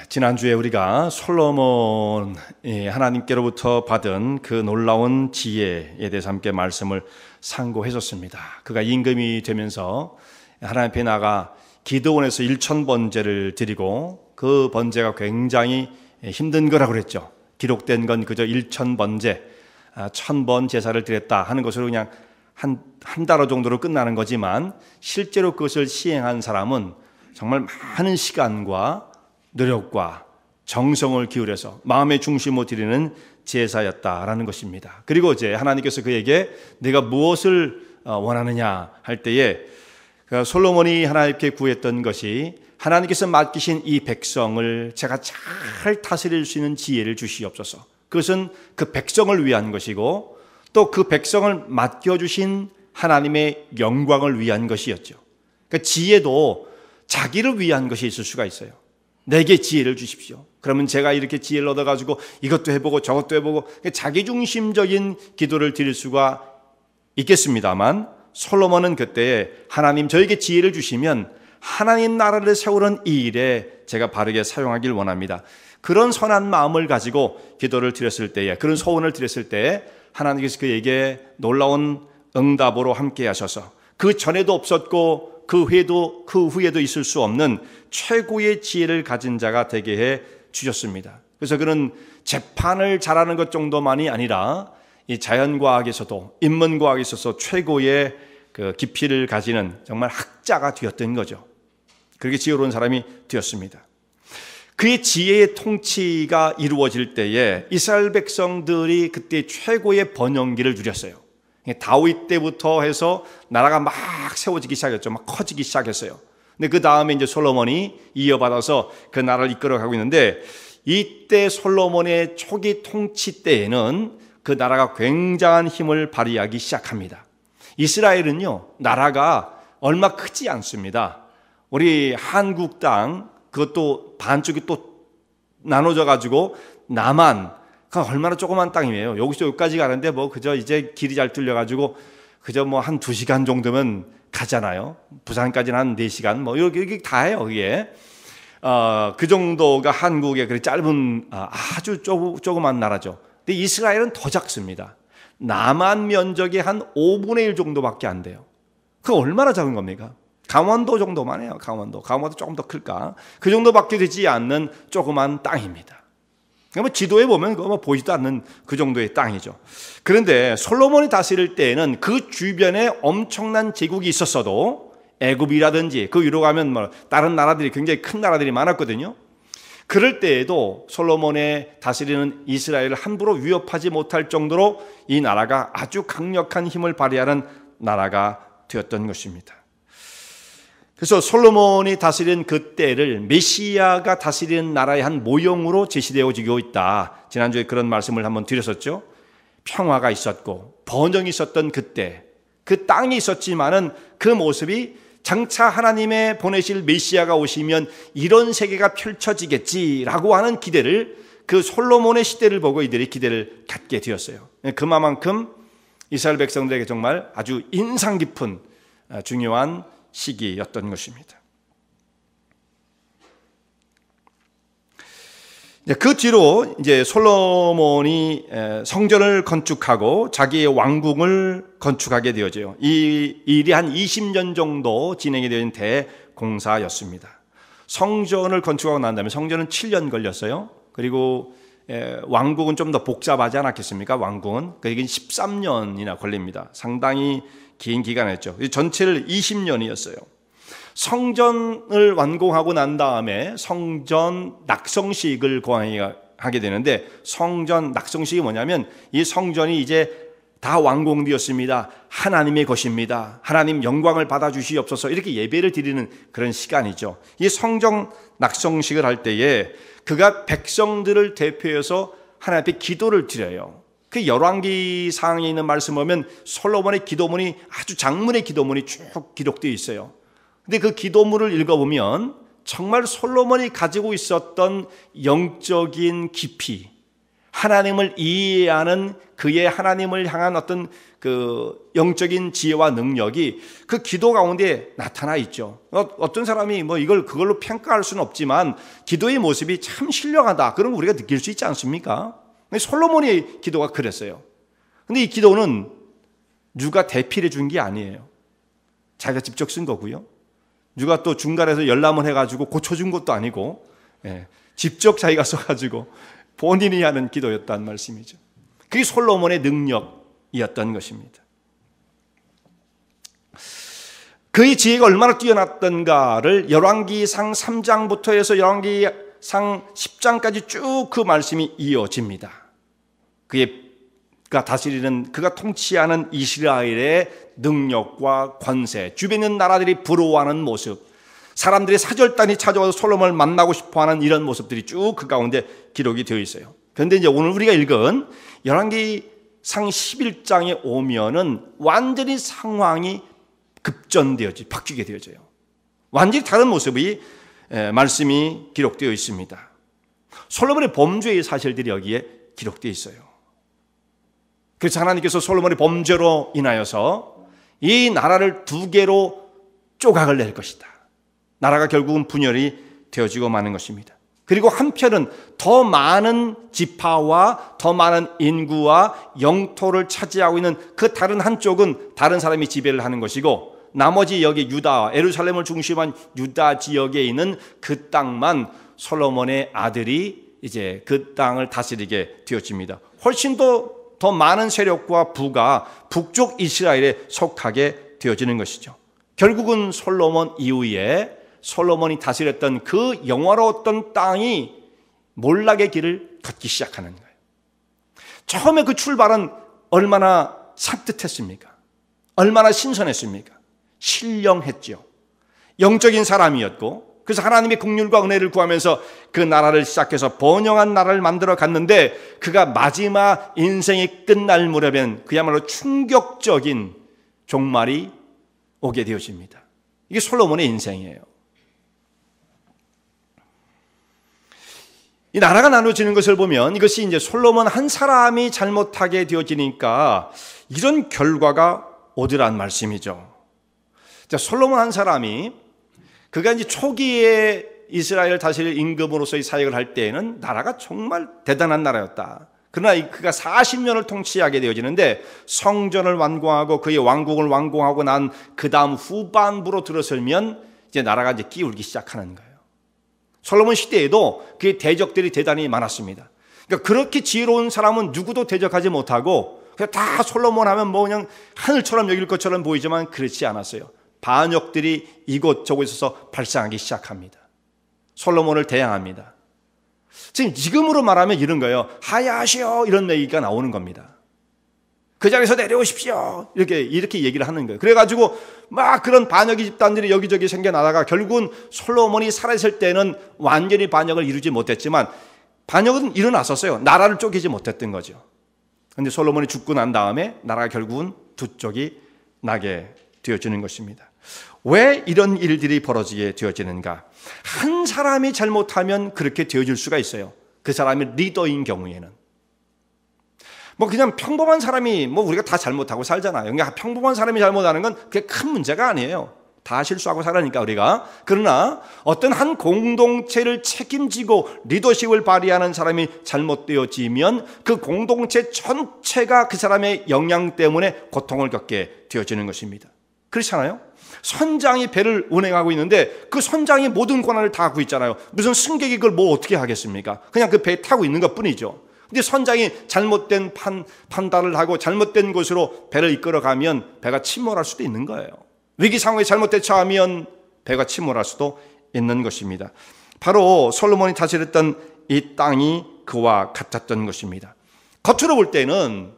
지난주에 우리가 솔로몬이 하나님께로부터 받은 그 놀라운 지혜에 대해서 함께 말씀을 상고했었습니다. 그가 임금이 되면서 하나님 앞에 나가 기드온에서 1000번제를 드리고 그 번제가 굉장히 힘든 거라고 그랬죠. 기록된 건 그저 1000번제, 1000번 제사를 드렸다 하는 것으로 그냥 한 달어 정도로 끝나는 거지만 실제로 그것을 시행한 사람은 정말 많은 시간과 노력과 정성을 기울여서 마음의 중심으로 드리는 제사였다라는 것입니다. 그리고 이제 하나님께서 그에게 내가 무엇을 원하느냐 할 때에 솔로몬이 하나님께 구했던 것이 하나님께서 맡기신 이 백성을 제가 잘 다스릴 수 있는 지혜를 주시옵소서. 그것은 그 백성을 위한 것이고 또 그 백성을 맡겨주신 하나님의 영광을 위한 것이었죠. 그러니까 지혜도 자기를 위한 것이 있을 수가 있어요. 내게 지혜를 주십시오. 그러면 제가 이렇게 지혜를 얻어가지고 이것도 해보고 저것도 해보고 자기중심적인 기도를 드릴 수가 있겠습니다만 솔로몬은 그때 하나님 저에게 지혜를 주시면 하나님 나라를 세우는 이 일에 제가 바르게 사용하길 원합니다. 그런 선한 마음을 가지고 기도를 드렸을 때에 그런 소원을 드렸을 때에 하나님께서 그에게 놀라운 응답으로 함께 하셔서 그 전에도 없었고 그 후에도 있을 수 없는 최고의 지혜를 가진 자가 되게 해 주셨습니다. 그래서 그는 재판을 잘하는 것 정도만이 아니라 이 자연과학에서도 인문과학에 있어서 최고의 그 깊이를 가지는 정말 학자가 되었던 거죠. 그렇게 지혜로운 사람이 되었습니다. 그의 지혜의 통치가 이루어질 때에 이스라엘 백성들이 그때 최고의 번영기를 누렸어요. 다윗 때부터 해서 나라가 막 세워지기 시작했죠. 막 커지기 시작했어요. 근데 그 다음에 이제 솔로몬이 이어받아서 그 나라를 이끌어가고 있는데 이때 솔로몬의 초기 통치 때에는 그 나라가 굉장한 힘을 발휘하기 시작합니다. 이스라엘은요, 나라가 얼마 크지 않습니다. 우리 한국 땅 그것도 반쪽이 또 나눠져 가지고 남한 얼마나 조그만 땅이에요. 여기서 여기까지 가는데 뭐 그저 이제 길이 잘 뚫려가지고 그저 뭐 한 2시간 정도면 가잖아요. 부산까지는 한 4시간 뭐 여기 다 해요. 그게 그 정도가 한국의 그 짧은 아주 조그만 나라죠. 근데 이스라엘은 더 작습니다. 남한 면적이 한 5분의 1 정도밖에 안 돼요. 그거 얼마나 작은 겁니까? 강원도 정도만 해요. 강원도 조금 더 클까? 그 정도밖에 되지 않는 조그만 땅입니다. 그러면 지도에 보면 그거 뭐 보이지도 않는 그 정도의 땅이죠. 그런데 솔로몬이 다스릴 때에는 그 주변에 엄청난 제국이 있었어도 애굽이라든지 그 위로 가면 뭐 다른 나라들이 굉장히 큰 나라들이 많았거든요. 그럴 때에도 솔로몬의 다스리는 이스라엘을 함부로 위협하지 못할 정도로 이 나라가 아주 강력한 힘을 발휘하는 나라가 되었던 것입니다. 그래서 솔로몬이 다스린 그 때를 메시아가 다스리는 나라의 한 모형으로 제시되어지고 있다. 지난주에 그런 말씀을 한번 드렸었죠. 평화가 있었고 번영이 있었던 그때 그 땅이 있었지만은 그 모습이 장차 하나님의 보내실 메시아가 오시면 이런 세계가 펼쳐지겠지라고 하는 기대를 그 솔로몬의 시대를 보고 이들이 기대를 갖게 되었어요. 그만큼 이스라엘 백성들에게 정말 아주 인상 깊은 중요한 시기였던 것입니다. 그 뒤로 이제 솔로몬이 성전을 건축하고 자기의 왕궁을 건축하게 되어져요. 이 일이 한 20년 정도 진행이 된 대공사였습니다. 성전을 건축하고 난 다음에 성전은 7년 걸렸어요. 그리고 왕궁은 좀 더 복잡하지 않았겠습니까? 왕궁은 그게 13년이나 걸립니다. 상당히 긴 기간이었죠. 전체를 20년이었어요. 성전을 완공하고 난 다음에 성전 낙성식을 거행하게 되는데 성전 낙성식이 뭐냐면 이 성전이 이제 다 완공되었습니다. 하나님의 것입니다. 하나님 영광을 받아주시옵소서 이렇게 예배를 드리는 그런 시간이죠. 이 성전 낙성식을 할 때에 그가 백성들을 대표해서 하나님 앞에 기도를 드려요. 그 열왕기 상에 있는 말씀 보면 솔로몬의 기도문이 아주 장문의 기도문이 쭉 기록되어 있어요. 근데 그 기도문을 읽어보면 정말 솔로몬이 가지고 있었던 영적인 깊이, 하나님을 이해하는 그의 하나님을 향한 어떤 그 영적인 지혜와 능력이 그 기도 가운데 나타나 있죠. 어떤 사람이 뭐 그걸로 평가할 수는 없지만 기도의 모습이 참 신령하다, 그런 거 우리가 느낄 수 있지 않습니까? 솔로몬의 기도가 그랬어요. 근데 이 기도는 누가 대필해 준 게 아니에요. 자기가 직접 쓴 거고요. 누가 또 중간에서 열람을 해가지고 고쳐준 것도 아니고, 직접 자기가 써가지고 본인이 하는 기도였다는 말씀이죠. 그게 솔로몬의 능력이었던 것입니다. 그의 지혜가 얼마나 뛰어났던가를 열왕기상 3장부터 해서 열왕기상 10장까지 쭉 그 말씀이 이어집니다. 그가 다스리는, 그가 통치하는 이스라엘의 능력과 권세, 주변에 있는 나라들이 부러워하는 모습, 사람들이 사절단이 찾아와서 솔로몬을 만나고 싶어하는 이런 모습들이 쭉 그 가운데 기록이 되어 있어요. 그런데 이제 오늘 우리가 읽은 열왕기상 11장에 오면은 완전히 상황이 바뀌게 되어져요. 완전히 다른 모습이 말씀이 기록되어 있습니다. 솔로몬의 범죄의 사실들이 여기에 기록되어 있어요. 그래서 하나님께서 솔로몬의 범죄로 인하여서 이 나라를 두 개로 조각을 낼 것이다. 나라가 결국은 분열이 되어지고 마는 것입니다. 그리고 한편은 더 많은 지파와 더 많은 인구와 영토를 차지하고 있는 그 다른 한쪽은 다른 사람이 지배를 하는 것이고, 나머지 여기 유다, 예루살렘을 중심한 유다 지역에 있는 그 땅만 솔로몬의 아들이 이제 그 땅을 다스리게 되어집니다. 훨씬 더 많은 세력과 부가 북쪽 이스라엘에 속하게 되어지는 것이죠. 결국은 솔로몬 이후에 솔로몬이 다스렸던 그 영화로웠던 땅이 몰락의 길을 걷기 시작하는 거예요. 처음에 그 출발은 얼마나 산뜻했습니까? 얼마나 신선했습니까? 신령했죠. 영적인 사람이었고, 그래서 하나님의 긍휼과 은혜를 구하면서 그 나라를 시작해서 번영한 나라를 만들어 갔는데, 그가 마지막 인생이 끝날 무렵엔 그야말로 충격적인 종말이 오게 되어집니다. 이게 솔로몬의 인생이에요. 이 나라가 나눠지는 것을 보면 이것이 이제 솔로몬 한 사람이 잘못하게 되어지니까 이런 결과가 오더란 말씀이죠. 자, 솔로몬 한 사람이 그가 이제 초기에 이스라엘 다스릴 임금으로서의 사역을 할 때에는 나라가 정말 대단한 나라였다. 그러나 그가 40년을 통치하게 되어지는데 성전을 완공하고 그의 왕국을 완공하고 난 그 다음 후반부로 들어서면 이제 나라가 이제 끼울기 시작하는 거예요. 솔로몬 시대에도 그의 대적들이 대단히 많았습니다. 그러니까 그렇게 지혜로운 사람은 누구도 대적하지 못하고 그냥 다 솔로몬 하면 뭐 그냥 하늘처럼 여길 것처럼 보이지만 그렇지 않았어요. 반역들이 이곳저곳 있어서 발생하기 시작합니다. 솔로몬을 대항합니다. 지금으로 말하면 이런 거예요. 하야하시오, 이런 얘기가 나오는 겁니다. 그 자리에서 내려오십시오, 이렇게 얘기를 하는 거예요. 그래가지고 막 그런 반역의 집단들이 여기저기 생겨나다가 결국은 솔로몬이 살아있을 때는 완전히 반역을 이루지 못했지만 반역은 일어났었어요. 나라를 쪼개지 못했던 거죠. 그런데 솔로몬이 죽고 난 다음에 나라가 결국은 두 쪽이 나게 되어지는 것입니다. 왜 이런 일들이 벌어지게 되어지는가? 한 사람이 잘못하면 그렇게 되어질 수가 있어요. 그 사람이 리더인 경우에는. 뭐 그냥 평범한 사람이 뭐 우리가 다 잘못하고 살잖아요. 그러니까 평범한 사람이 잘못하는 건 그게 큰 문제가 아니에요. 다 실수하고 살아니까 우리가. 그러나 어떤 한 공동체를 책임지고 리더십을 발휘하는 사람이 잘못되어지면 그 공동체 전체가 그 사람의 영향 때문에 고통을 겪게 되어지는 것입니다. 그렇잖아요. 선장이 배를 운행하고 있는데 그 선장이 모든 권한을 다 갖고 있잖아요. 무슨 승객이 그걸 뭐 어떻게 하겠습니까? 그냥 그 배에 타고 있는 것뿐이죠. 근데 선장이 잘못된 판단을 하고 잘못된 곳으로 배를 이끌어가면 배가 침몰할 수도 있는 거예요. 위기 상황에 잘못 대처하면 배가 침몰할 수도 있는 것입니다. 바로 솔로몬이 다스렸던 이 땅이 그와 같았던 것입니다. 겉으로 볼 때는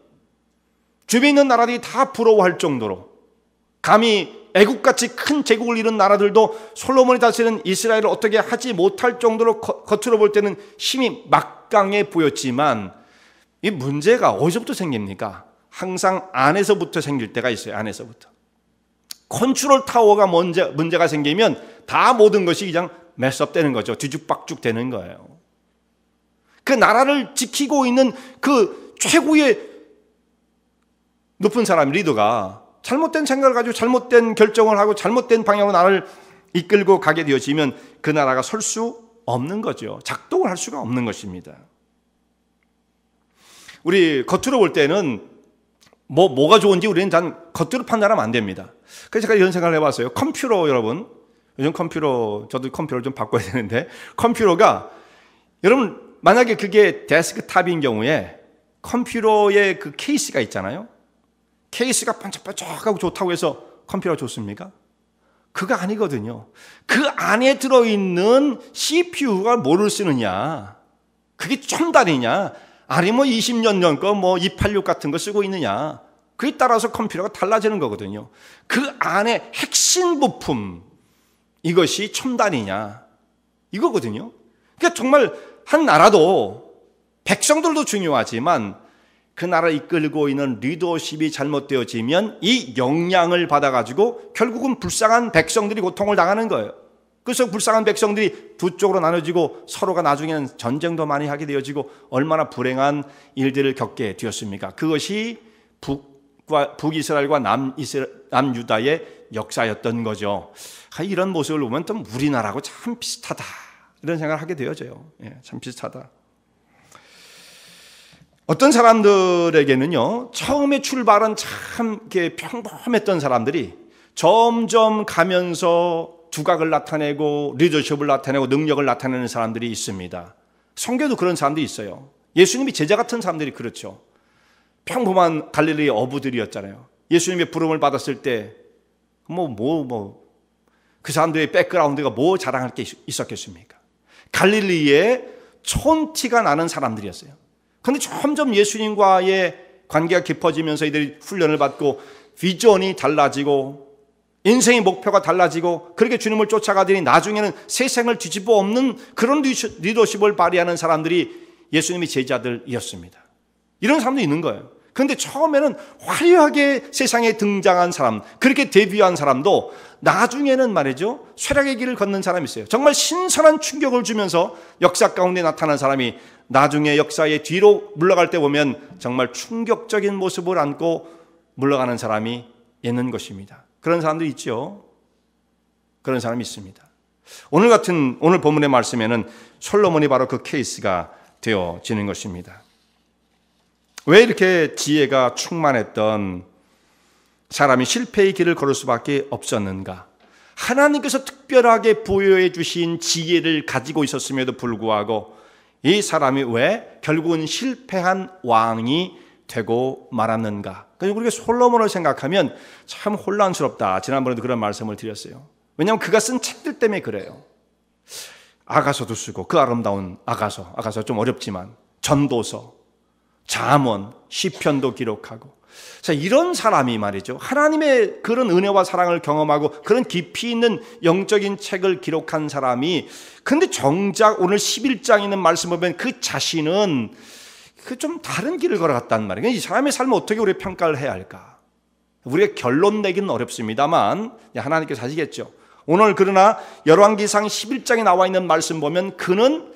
주변에 있는 나라들이 다 부러워할 정도로, 감히 애국같이 큰 제국을 이룬 나라들도 솔로몬이 다스리는 이스라엘을 어떻게 하지 못할 정도로 겉으로 볼 때는 힘이 막강해 보였지만 이 문제가 어디서부터 생깁니까? 항상 안에서부터 생길 때가 있어요. 안에서부터. 컨트롤 타워가 문제가 생기면 다 모든 것이 그냥 메스업 되는 거죠. 뒤죽박죽 되는 거예요. 그 나라를 지키고 있는 그 최고의 높은 사람, 리더가 잘못된 생각을 가지고 잘못된 결정을 하고 잘못된 방향으로 나라를 이끌고 가게 되어지면 그 나라가 설 수 없는 거죠. 작동을 할 수가 없는 것입니다. 우리 겉으로 볼 때는 뭐가 좋은지 우리는 단 겉으로 판단하면 안 됩니다. 그래서 제가 이런 생각을 해봤어요. 컴퓨터 여러분, 요즘 컴퓨터, 저도 컴퓨터를 좀 바꿔야 되는데, 컴퓨터가 여러분 만약에 그게 데스크탑인 경우에 컴퓨터의 그 케이스가 있잖아요. 케이스가 반짝반짝하고 좋다고 해서 컴퓨터가 좋습니까? 그거 아니거든요. 그 안에 들어있는 CPU가 뭐를 쓰느냐, 그게 첨단이냐, 아니면 20년 전 거 286 같은 거 쓰고 있느냐, 그에 따라서 컴퓨터가 달라지는 거거든요. 그 안에 핵심 부품, 이것이 첨단이냐, 이거거든요. 그러니까 정말 한 나라도 백성들도 중요하지만 그 나라를 이끌고 있는 리더십이 잘못되어지면 이 영향을 받아가지고 결국은 불쌍한 백성들이 고통을 당하는 거예요. 그래서 불쌍한 백성들이 두 쪽으로 나눠지고 서로가 나중에는 전쟁도 많이 하게 되어지고 얼마나 불행한 일들을 겪게 되었습니까? 그것이 북이스라엘과 남유다의 역사였던 거죠. 이런 모습을 보면 또 우리나라하고 참 비슷하다, 이런 생각을 하게 되어져요. 참 비슷하다. 어떤 사람들에게는요, 처음에 출발은 참 이렇게 평범했던 사람들이 점점 가면서 두각을 나타내고 리더십을 나타내고 능력을 나타내는 사람들이 있습니다. 성경에도 그런 사람들이 있어요. 예수님이 제자 같은 사람들이 그렇죠. 평범한 갈릴리 어부들이었잖아요. 예수님의 부름을 받았을 때 그 사람들의 백그라운드가 뭐 자랑할 게 있었겠습니까? 갈릴리에 촌티가 나는 사람들이었어요. 그런데 점점 예수님과의 관계가 깊어지면서 이들이 훈련을 받고 비전이 달라지고 인생의 목표가 달라지고 그렇게 주님을 쫓아가더니 나중에는 세상을 뒤집어 엎는 그런 리더십을 발휘하는 사람들이 예수님의 제자들이었습니다. 이런 사람도 있는 거예요. 그런데 처음에는 화려하게 세상에 등장한 사람, 그렇게 데뷔한 사람도 나중에는 말이죠, 쇠락의 길을 걷는 사람이 있어요. 정말 신선한 충격을 주면서 역사 가운데 나타난 사람이 나중에 역사의 뒤로 물러갈 때 보면 정말 충격적인 모습을 안고 물러가는 사람이 있는 것입니다. 그런 사람도 있죠. 그런 사람이 있습니다. 오늘 본문의 말씀에는 솔로몬이 바로 그 케이스가 되어지는 것입니다. 왜 이렇게 지혜가 충만했던 사람이 실패의 길을 걸을 수밖에 없었는가? 하나님께서 특별하게 부여해 주신 지혜를 가지고 있었음에도 불구하고 이 사람이 왜 결국은 실패한 왕이 되고 말았는가? 그래서 우리가 솔로몬을 생각하면 참 혼란스럽다. 지난번에도 그런 말씀을 드렸어요. 왜냐하면 그가 쓴 책들 때문에 그래요. 아가서도 쓰고, 그 아름다운 아가서 좀 어렵지만 전도서, 잠언, 시편도 기록하고. 자, 이런 사람이 말이죠, 하나님의 그런 은혜와 사랑을 경험하고 그런 깊이 있는 영적인 책을 기록한 사람이, 근데 정작 오늘 11장에 있는 말씀 보면 그 자신은 좀 다른 길을 걸어갔단 말이에요. 이 사람의 삶을 어떻게 우리가 평가를 해야 할까? 우리가 결론 내기는 어렵습니다만 하나님께서 하시겠죠. 오늘 그러나 열왕기상 11장에 나와 있는 말씀 보면 그는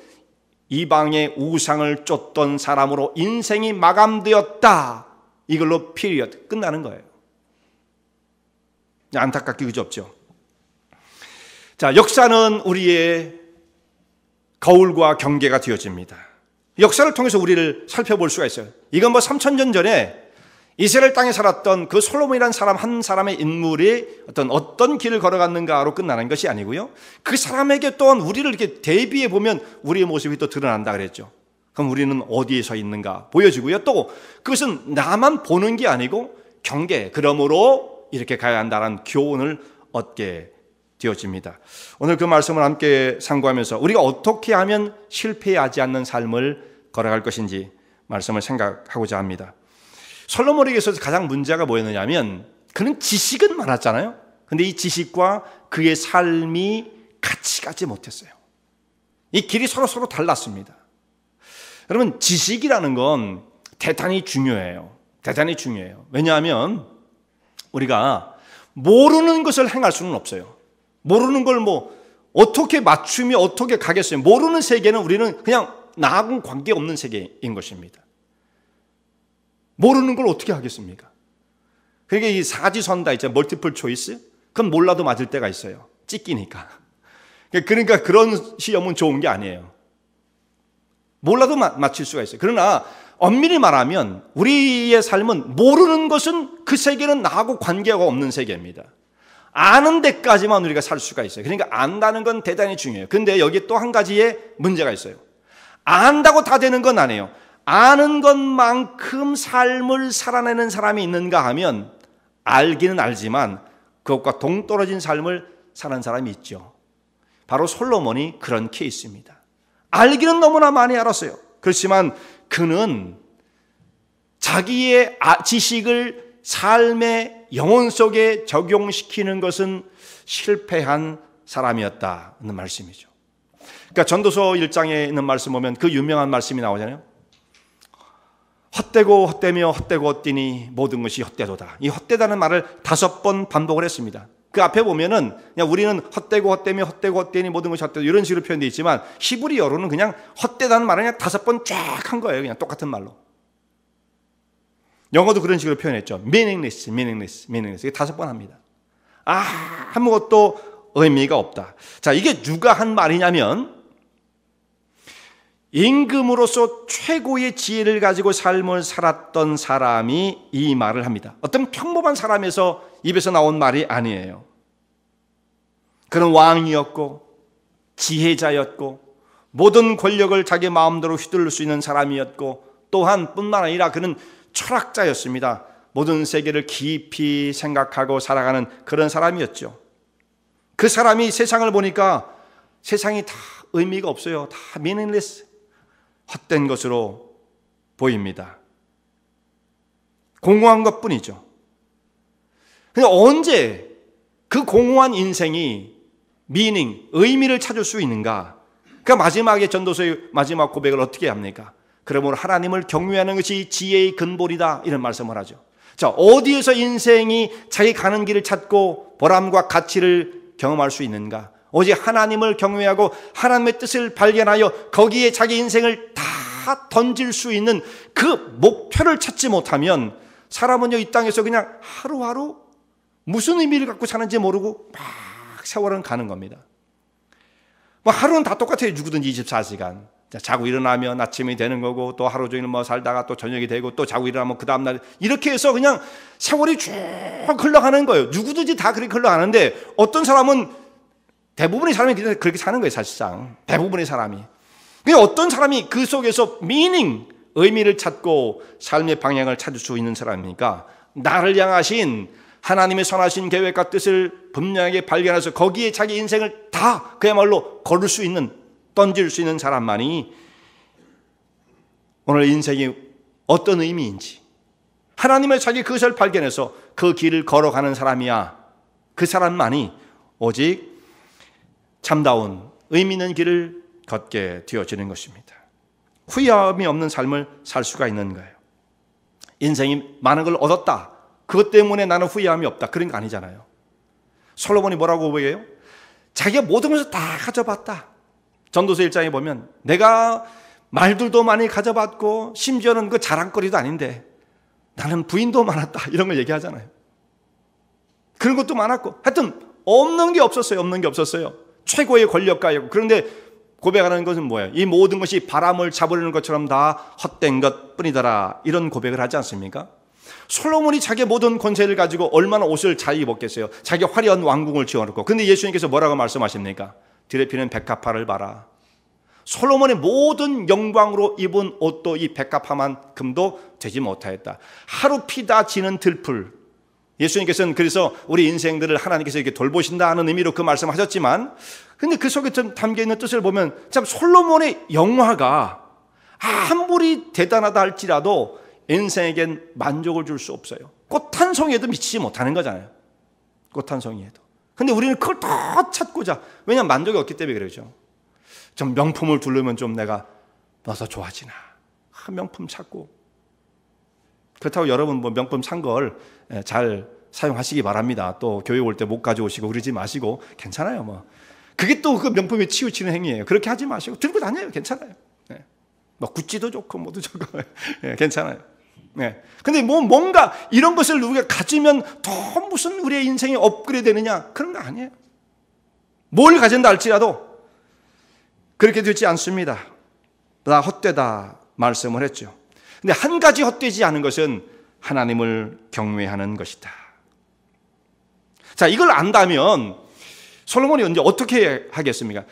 이방의 우상을 쫓던 사람으로 인생이 마감되었다. 이걸로 피리어드 끝나는 거예요. 안타깝게 그저없죠. 자, 역사는 우리의 거울과 경계가 되어집니다. 역사를 통해서 우리를 살펴볼 수가 있어요. 이건 3000년 전에 이스라엘 땅에 살았던 그 솔로몬이라는 사람 한 사람의 인물이 어떤 길을 걸어갔는가로 끝나는 것이 아니고요. 그 사람에게 또한 우리를 이렇게 대비해 보면 우리의 모습이 또 드러난다 그랬죠. 그럼 우리는 어디에 서 있는가 보여지고요. 또 그것은 나만 보는 게 아니고 경계, 그러므로 이렇게 가야 한다는 교훈을 얻게 되어집니다. 오늘 그 말씀을 함께 상고하면서 우리가 어떻게 하면 실패하지 않는 삶을 걸어갈 것인지 말씀을 생각하고자 합니다. 솔로몬에게 있어서 가장 문제가 뭐였느냐면 그는 지식은 많았잖아요. 그런데 이 지식과 그의 삶이 같이 가지 못했어요. 이 길이 서로 달랐습니다. 여러분, 지식이라는 건 대단히 중요해요. 대단히 중요해요. 왜냐하면 우리가 모르는 것을 행할 수는 없어요. 모르는 걸 어떻게 맞춤이 어떻게 가겠어요. 모르는 세계는 우리는 그냥 나하고는 관계없는 세계인 것입니다. 모르는 걸 어떻게 하겠습니까? 그러니까 이 사지선다 있잖아요. 멀티플 초이스. 그건 몰라도 맞을 때가 있어요. 찍기니까. 그러니까 그런 시험은 좋은 게 아니에요. 몰라도 맞힐 수가 있어요. 그러나 엄밀히 말하면 우리의 삶은 모르는 것은 그 세계는 나하고 관계가 없는 세계입니다. 아는 데까지만 우리가 살 수가 있어요. 그러니까 안다는 건 대단히 중요해요. 그런데 여기 또 한 가지의 문제가 있어요. 안다고 다 되는 건 아니에요. 아는 것만큼 삶을 살아내는 사람이 있는가 하면 알기는 알지만 그것과 동떨어진 삶을 사는 사람이 있죠. 바로 솔로몬이 그런 케이스입니다. 알기는 너무나 많이 알았어요. 그렇지만 그는 자기의 지식을 삶의 영혼 속에 적용시키는 것은 실패한 사람이었다는 말씀이죠. 그러니까 전도서 1장에 있는 말씀 보면 그 유명한 말씀이 나오잖아요. 헛되고 헛되며 헛되고 헛되니 모든 것이 헛되도다. 이 헛되다는 말을 5번 반복을 했습니다. 그 앞에 보면은 그냥 우리는 헛되고 헛되며 헛되고 헛되니 모든 것이 헛되다 이런 식으로 표현되어 있지만 히브리어로는 그냥 헛되다는 말을 그냥 5번 쫙 한 거예요. 그냥 똑같은 말로. 영어도 그런 식으로 표현했죠. meaningless, meaningless, meaningless. 이게 5번 합니다. 아무것도 의미가 없다. 자, 이게 누가 한 말이냐면 임금으로서 최고의 지혜를 가지고 삶을 살았던 사람이 이 말을 합니다. 어떤 평범한 사람에서 입에서 나온 말이 아니에요. 그는 왕이었고 지혜자였고 모든 권력을 자기 마음대로 휘둘릴 수 있는 사람이었고 또한 뿐만 아니라 그는 철학자였습니다. 모든 세계를 깊이 생각하고 살아가는 그런 사람이었죠. 그 사람이 세상을 보니까 세상이 다 의미가 없어요. 다 meaningless, 헛된 것으로 보입니다. 공허한 것뿐이죠. 근데 언제 그 공허한 인생이 meaning, 의미를 찾을 수 있는가? 그러니까 마지막에 전도서의 마지막 고백을 어떻게 합니까? 그러므로 하나님을 경외하는 것이 지혜의 근본이다 이런 말씀을 하죠. 자, 어디에서 인생이 자기 가는 길을 찾고 보람과 가치를 경험할 수 있는가? 오직 하나님을 경외하고 하나님의 뜻을 발견하여 거기에 자기 인생을 다 던질 수 있는 그 목표를 찾지 못하면 사람은요 이 땅에서 그냥 하루하루 무슨 의미를 갖고 사는지 모르고 막 세월은 가는 겁니다. 뭐 하루는 다 똑같아요. 누구든지 24시간. 자고 일어나면 아침이 되는 거고 또 하루 종일 뭐 살다가 또 저녁이 되고 또 자고 일어나면 그 다음날 이렇게 해서 그냥 세월이 쭉 흘러가는 거예요. 누구든지 다 그렇게 흘러가는데 어떤 사람은 대부분의 사람이 그렇게 사는 거예요. 사실상 대부분의 사람이. 어떤 사람이 그 속에서 meaning, 의미를 찾고 삶의 방향을 찾을 수 있는 사람이니까 나를 향하신 하나님의 선하신 계획과 뜻을 분명하게 발견해서 거기에 자기 인생을 다 그야말로 걸을 수 있는 던질 수 있는 사람만이 오늘 인생이 어떤 의미인지 하나님의 자기 그것을 발견해서 그 길을 걸어가는 사람이야. 그 사람만이 오직 참다운 의미 있는 길을 걷게 되어지는 것입니다. 후회함이 없는 삶을 살 수가 있는 거예요. 인생이 많은 걸 얻었다. 그것 때문에 나는 후회함이 없다. 그런 거 아니잖아요. 솔로몬이 뭐라고 고백해요? 자기가 모든 것을 다 가져봤다. 전도서 1장에 보면 내가 말들도 많이 가져봤고 심지어는 그 자랑거리도 아닌데 나는 부인도 많았다. 이런 걸 얘기하잖아요. 그런 것도 많았고 하여튼 없는 게 없었어요. 없는 게 없었어요. 최고의 권력가였고 그런데 고백하는 것은 뭐예요? 이 모든 것이 바람을 잡으려는 것처럼 다 헛된 것뿐이더라. 이런 고백을 하지 않습니까? 솔로몬이 자기 모든 권세를 가지고 얼마나 옷을 잘 입었겠어요. 자기 화려한 왕궁을 지어놓고. 근데 예수님께서 뭐라고 말씀하십니까? 들에 피는 백합화를 봐라. 솔로몬의 모든 영광으로 입은 옷도 이 백합화만큼도 되지 못하였다. 하루 피다 지는 들풀. 예수님께서는 그래서 우리 인생들을 하나님께서 이렇게 돌보신다 하는 의미로 그 말씀하셨지만 근데 그 속에 좀 담겨있는 뜻을 보면 참 솔로몬의 영화가 아무리 대단하다 할지라도 인생에겐 만족을 줄 수 없어요. 꽃 한 송이에도 미치지 못하는 거잖아요. 꽃 한 송이에도. 근데 우리는 그걸 더 찾고자. 왜냐하면 만족이 없기 때문에 그러죠. 좀 명품을 두르면 좀 내가 더 좋아지나. 명품 찾고. 그렇다고 여러분 뭐 명품 산 걸 잘 사용하시기 바랍니다. 또 교회 올 때 못 가져오시고 그러지 마시고 괜찮아요. 뭐 그게 또 그 명품에 치우치는 행위예요. 그렇게 하지 마시고 들고 다녀요. 괜찮아요. 뭐 구찌도 좋고 뭐도 좋고 예, 괜찮아요. 네. 근데 뭔가 이런 것을 우리가 가지면 더 무슨 우리의 인생이 업그레이드 되느냐 그런 거 아니에요. 뭘 가진다 할지라도 그렇게 되지 않습니다. 다 헛되다 말씀을 했죠. 근데 한 가지 헛되지 않은 것은 하나님을 경외하는 것이다. 자, 이걸 안다면 솔로몬이 이제 어떻게 하겠습니까?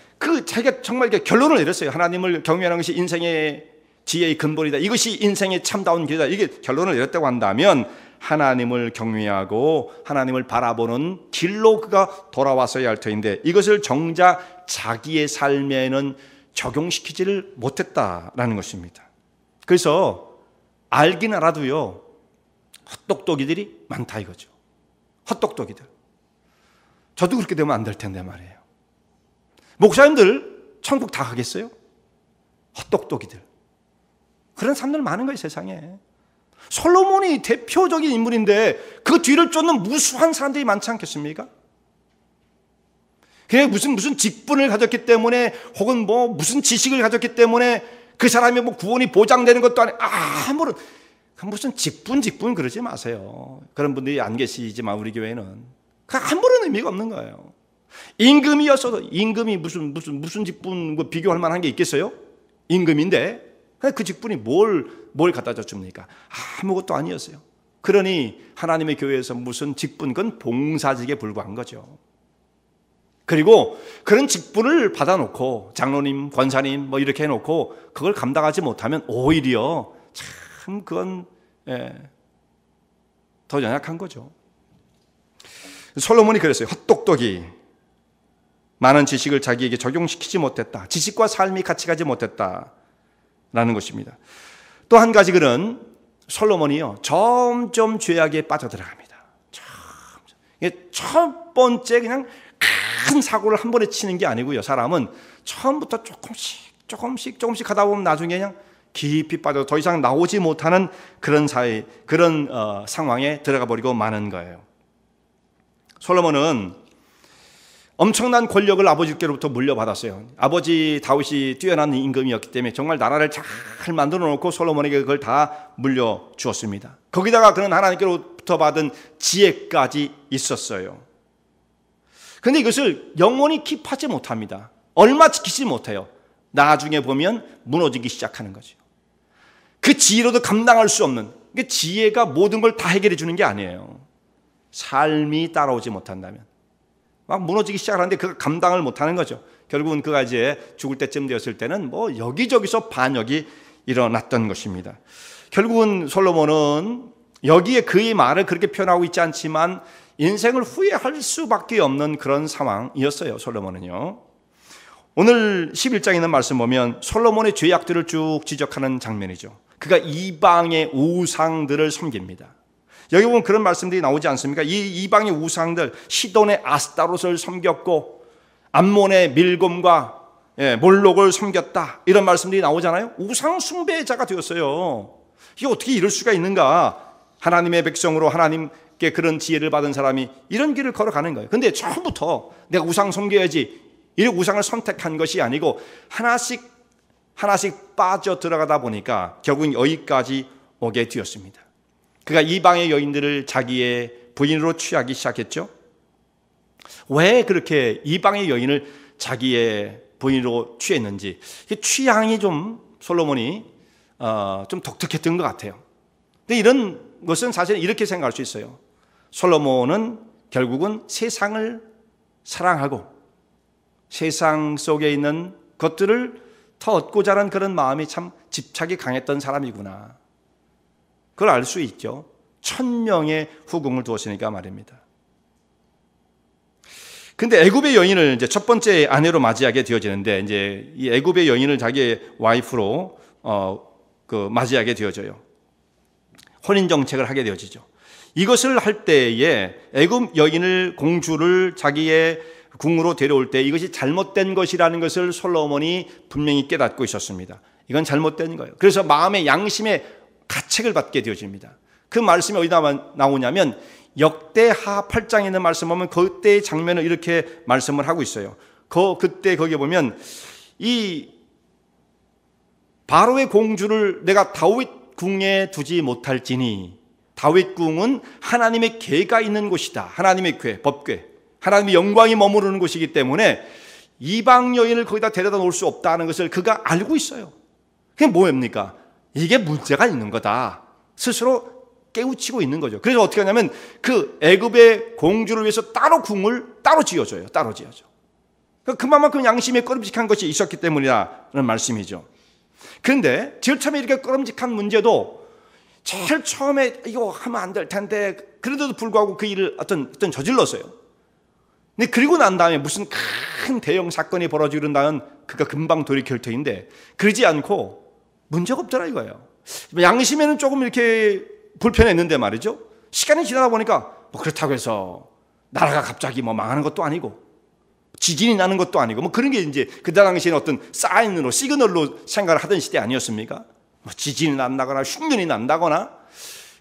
자기가 정말 결론을 내렸어요. 하나님을 경외하는 것이 인생의 지혜의 근본이다. 이것이 인생의 참다운 길이다. 이게 결론을 내렸다고 한다면 하나님을 경외하고 하나님을 바라보는 길로 그가 돌아왔어야 할 터인데 이것을 정작 자기의 삶에는 적용시키지를 못했다라는 것입니다. 그래서 알긴 알아도요 헛똑똑이들이 많다 이거죠. 헛똑똑이들. 저도 그렇게 되면 안 될 텐데 말이에요. 목사님들 천국 다 가겠어요? 헛똑똑이들. 그런 사람들 많은 거예요 세상에. 솔로몬이 대표적인 인물인데 그 뒤를 쫓는 무수한 사람들이 많지 않겠습니까? 그냥 무슨 직분을 가졌기 때문에 혹은 무슨 지식을 가졌기 때문에 그 사람의 구원이 보장되는 것도 아니고 아무런 무슨 직분 그러지 마세요. 그런 분들이 안 계시지만 우리 교회는 아무런 의미가 없는 거예요. 임금이었어도 임금이 무슨 직분 비교할 만한 게 있겠어요? 임금인데 그 직분이 뭘 갖다 줍니까? 아무것도 아니었어요. 그러니 하나님의 교회에서 무슨 직분 그건 봉사직에 불과한 거죠. 그리고 그런 직분을 받아놓고 장로님, 권사님 이렇게 해놓고 그걸 감당하지 못하면 오히려 참 그건 더 연약한 거죠. 솔로몬이 그랬어요. 헛똑똑이 많은 지식을 자기에게 적용시키지 못했다. 지식과 삶이 같이 가지 못했다라는 것입니다. 또 한 가지 그는 솔로몬이요 점점 죄악에 빠져들어갑니다. 첫 번째 그냥 큰 사고를 한 번에 치는 게 아니고요. 사람은 처음부터 조금씩 하다 보면 나중에 그냥 깊이 빠져 더 이상 나오지 못하는 그런 상황에 들어가 버리고 마는 거예요. 솔로몬은 엄청난 권력을 아버지께로부터 물려받았어요. 아버지 다윗이 뛰어난 임금이었기 때문에 정말 나라를 잘 만들어 놓고 솔로몬에게 그걸 다 물려주었습니다. 거기다가 그는 하나님께로부터 받은 지혜까지 있었어요. 그런데 이것을 영원히 킵하지 못합니다. 얼마 지키지 못해요. 나중에 보면 무너지기 시작하는 거죠. 그 지혜로도 감당할 수 없는, 지혜가 모든 걸 다 해결해 주는 게 아니에요. 삶이 따라오지 못한다면 막 무너지기 시작하는데 그가 감당을 못하는 거죠. 결국은 그가 이제 죽을 때쯤 되었을 때는 여기저기서 반역이 일어났던 것입니다. 결국은 솔로몬은 여기에 그의 말을 그렇게 표현하고 있지 않지만 인생을 후회할 수밖에 없는 그런 상황이었어요. 솔로몬은요. 오늘 11장에 있는 말씀 보면 솔로몬의 죄악들을 쭉 지적하는 장면이죠. 그가 이방의 우상들을 섬깁니다. 여기 보면 그런 말씀들이 나오지 않습니까? 이 이방의 우상들, 시돈의 아스타롯을 섬겼고 암몬의 밀곰과 몰록을 섬겼다, 이런 말씀들이 나오잖아요. 우상 숭배자가 되었어요. 이게 어떻게 이럴 수가 있는가? 하나님의 백성으로 하나님께 그런 지혜를 받은 사람이 이런 길을 걸어가는 거예요. 근데 처음부터 내가 우상 섬겨야지 이 우상을 선택한 것이 아니고 하나씩 빠져 들어가다 보니까 결국은 여기까지 오게 되었습니다. 그가 이방의 여인들을 자기의 부인으로 취하기 시작했죠. 왜 그렇게 이방의 여인을 자기의 부인으로 취했는지, 취향이 좀 솔로몬이 좀 독특했던 것 같아요. 근데 이런 것은 사실 이렇게 생각할 수 있어요. 솔로몬은 결국은 세상을 사랑하고 세상 속에 있는 것들을 더 얻고자 하는 그런 마음이 참 집착이 강했던 사람이구나. 그걸 알 수 있죠. 1000명의 후궁을 두었으니까 말입니다. 근데 애굽의 여인을 이제 첫 번째 아내로 맞이하게 되어지는데, 이제 이 애굽의 여인을 자기의 와이프로 맞이하게 되어져요. 혼인 정책을 하게 되어지죠. 이것을 할 때에 애굽 여인을, 공주를 자기의 궁으로 데려올 때 이것이 잘못된 것이라는 것을 솔로몬이 분명히 깨닫고 있었습니다. 이건 잘못된 거예요. 그래서 마음의 양심에 가책을 받게 되어집니다. 그 말씀이 어디다 나오냐면 역대하 8장에 있는 말씀 보면 그때의 장면을 이렇게 말씀을 하고 있어요. 그때 거기에 보면 이 바로의 공주를 내가 다윗 궁에 두지 못할지니, 다윗 궁은 하나님의 궤가 있는 곳이다. 하나님의 궤, 법궤, 하나님의 영광이 머무르는 곳이기 때문에 이방 여인을 거기다 데려다 놓을 수 없다는 것을 그가 알고 있어요. 그게 뭐입니까? 이게 문제가 있는 거다. 스스로 깨우치고 있는 거죠. 그래서 어떻게 하냐면 그 애굽의 공주를 위해서 따로 궁을 따로 지어줘요. 따로 지어줘. 그만큼 양심에 꺼림직한 것이 있었기 때문이라는 말씀이죠. 그런데 제일 처음에 이렇게 꺼림직한 문제도 제일 처음에 이거 하면 안 될 텐데 그래도 불구하고 그 일을 어떤 저질렀어요. 근데 그리고 난 다음에 무슨 큰 대형 사건이 벌어지고 그런다면 그가 금방 돌이킬 터인데 그러지 않고 문제가 없더라 이거예요. 양심에는 조금 이렇게 불편했는데 말이죠. 시간이 지나다 보니까 뭐 그렇다고 해서 나라가 갑자기 뭐 망하는 것도 아니고 지진이 나는 것도 아니고 뭐 그런 게 이제 그 당시에는 어떤 사인으로 시그널로 생각을 하던 시대 아니었습니까? 뭐 지진이 난다거나 흉년이 난다거나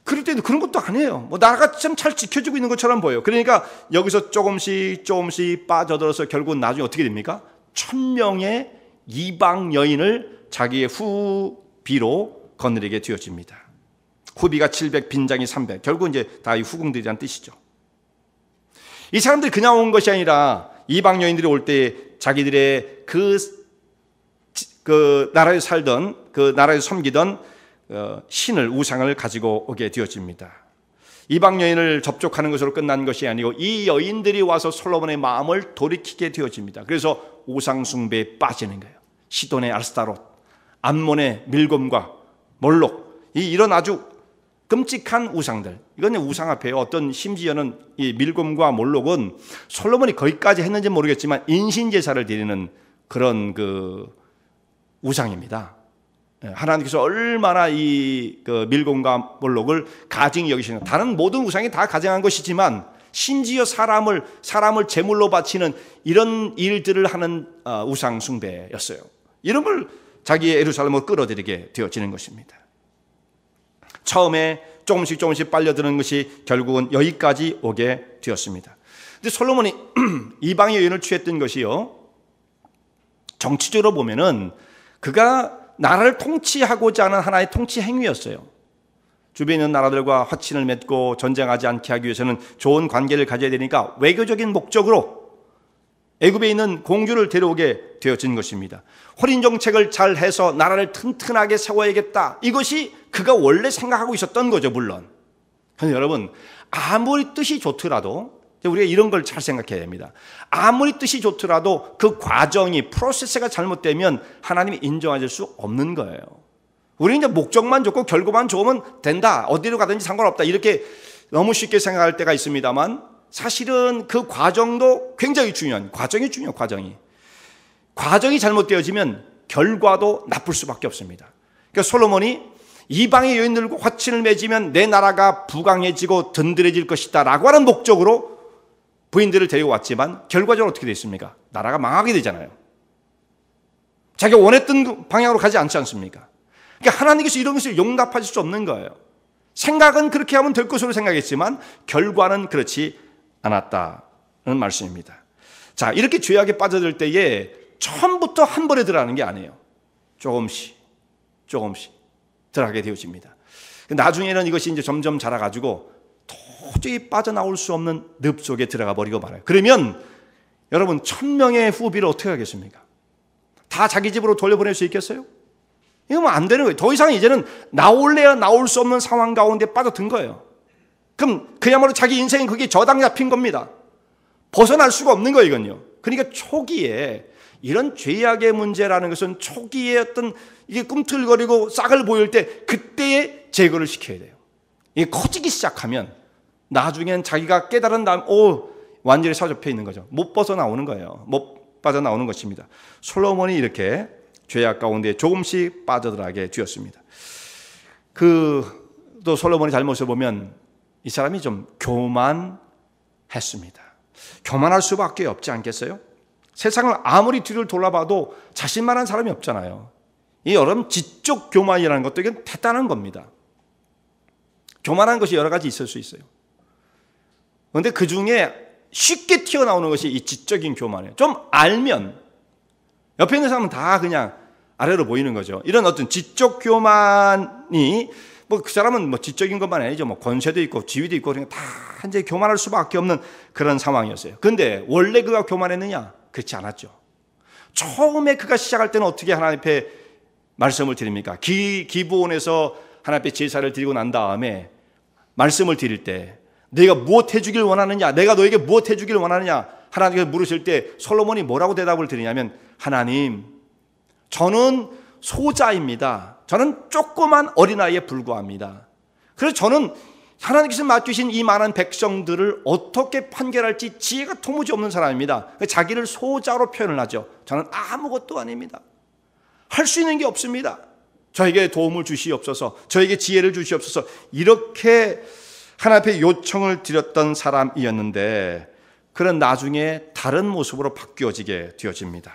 그럴 때도 그런 것도 아니에요. 뭐 나라가 좀 잘 지켜주고 있는 것처럼 보여요. 그러니까 여기서 조금씩 빠져들어서 결국은 나중에 어떻게 됩니까? 1000명의 이방 여인을 자기의 후비로 거느리게 되어집니다. 후비가 700, 빈장이 300. 결국 이제 다 이 후궁들이란 뜻이죠. 이 사람들이 그냥 온 것이 아니라 이방 여인들이 올 때 자기들의 그 나라에 살던, 그 나라에 섬기던 신을, 우상을 가지고 오게 되어집니다. 이방 여인을 접촉하는 것으로 끝난 것이 아니고 이 여인들이 와서 솔로몬의 마음을 돌이키게 되어집니다. 그래서 우상 숭배에 빠지는 거예요. 시돈의 아스타롯, 암몬의 밀곰과 몰록, 이런 아주 끔찍한 우상들. 이건 우상 앞에 어떤 심지어는 이 밀곰과 몰록은 솔로몬이 거기까지 했는지 모르겠지만 인신제사를 드리는 그런 그 우상입니다. 하나님께서 얼마나 이 그 밀곰과 몰록을 가증히 여기시는, 다른 모든 우상이 다 가증한 것이지만 심지어 사람을 제물로 바치는 이런 일들을 하는 우상 숭배였어요. 이런 걸 자기의 예루살렘으로 끌어들이게 되어지는 것입니다. 처음에 조금씩 빨려드는 것이 결국은 여기까지 오게 되었습니다. 근데 솔로몬이 이방의 여인을 취했던 것이요, 정치적으로 보면은 그가 나라를 통치하고자 하는 하나의 통치 행위였어요. 주변에 있는 나라들과 화친을 맺고 전쟁하지 않게 하기 위해서는 좋은 관계를 가져야 되니까 외교적인 목적으로 애굽에 있는 공주를 데려오게 되어진 것입니다. 혼인 정책을 잘 해서 나라를 튼튼하게 세워야겠다. 이것이 그가 원래 생각하고 있었던 거죠, 물론. 그런데 여러분, 아무리 뜻이 좋더라도 우리가 이런 걸 잘 생각해야 됩니다. 아무리 뜻이 좋더라도 그 과정이, 프로세스가 잘못되면 하나님이 인정하실 수 없는 거예요. 우리는 이제 목적만 좋고 결과만 좋으면 된다, 어디로 가든지 상관없다, 이렇게 너무 쉽게 생각할 때가 있습니다만 사실은 그 과정도 굉장히 중요한, 과정이 중요해요. 과정이 잘못되어지면 결과도 나쁠 수밖에 없습니다. 그러니까 솔로몬이 이방의 여인들과 화친을 맺으면 내 나라가 부강해지고 든든해질 것이다 라고 하는 목적으로 부인들을 데리고 왔지만 결과적으로 어떻게 됐습니까? 나라가 망하게 되잖아요. 자기가 원했던 방향으로 가지 않지 않습니까? 그러니까 하나님께서 이런 것을 용납하실 수 없는 거예요. 생각은 그렇게 하면 될 것으로 생각했지만 결과는 그렇지 않았다는 말씀입니다. 자, 이렇게 죄악에 빠져들 때에 처음부터 한 번에 들어가는 게 아니에요. 조금씩 들어가게 되어집니다. 나중에는 이것이 이제 점점 자라가지고 도저히 빠져나올 수 없는 늪 속에 들어가 버리고 말아요. 그러면 여러분 1000명의 후비를 어떻게 하겠습니까? 다 자기 집으로 돌려보낼 수 있겠어요? 이러면 안 되는 거예요. 더 이상 이제는 나올래야 나올 수 없는 상황 가운데 빠져든 거예요. 그럼 그야말로 자기 인생이 그게 저당 잡힌 겁니다. 벗어날 수가 없는 거예요, 이건요. 그러니까 초기에 이런 죄악의 문제라는 것은 초기에 어떤 이게 꿈틀거리고 싹을 보일 때 그때에 제거를 시켜야 돼요. 이게 커지기 시작하면 나중엔 자기가 깨달은 다음 완전히 사로잡혀 있는 거죠. 못 벗어나오는 거예요. 못 빠져나오는 것입니다. 솔로몬이 이렇게 죄악 가운데 조금씩 빠져들어가게 되었습니다. 또 솔로몬의 잘못을 보면 이 사람이 좀 교만했습니다. 교만할 수밖에 없지 않겠어요? 세상을 아무리 뒤를 돌아봐도 자신만한 사람이 없잖아요. 이 여러분, 지적 교만이라는 것도 이건 대단한 겁니다. 교만한 것이 여러 가지 있을 수 있어요. 그런데 그 중에 쉽게 튀어나오는 것이 이 지적인 교만이에요. 좀 알면 옆에 있는 사람은 다 그냥 아래로 보이는 거죠. 이런 어떤 지적 교만이 뭐 그 사람은 뭐 지적인 것만 아니죠. 뭐 권세도 있고 지위도 있고 그러니까 다 이제 교만할 수밖에 없는 그런 상황이었어요. 근데 원래 그가 교만했느냐? 그렇지 않았죠. 처음에 그가 시작할 때는 어떻게 하나님 앞에 말씀을 드립니까? 기브온에서 하나님 앞에 제사를 드리고 난 다음에 말씀을 드릴 때 내가 무엇 해주길 원하느냐? 내가 너에게 무엇 해주길 원하느냐? 하나님께서 물으실 때 솔로몬이 뭐라고 대답을 드리냐면 하나님, 저는 소자입니다. 저는 조그만 어린아이에 불과합니다. 그래서 저는 하나님께서 맡기신 이 많은 백성들을 어떻게 판결할지 지혜가 도무지 없는 사람입니다. 자기를 소자로 표현을 하죠. 저는 아무것도 아닙니다. 할 수 있는 게 없습니다. 저에게 도움을 주시옵소서, 저에게 지혜를 주시옵소서, 이렇게 하나님 앞에 요청을 드렸던 사람이었는데 그런 나중에 다른 모습으로 바뀌어지게 되어집니다.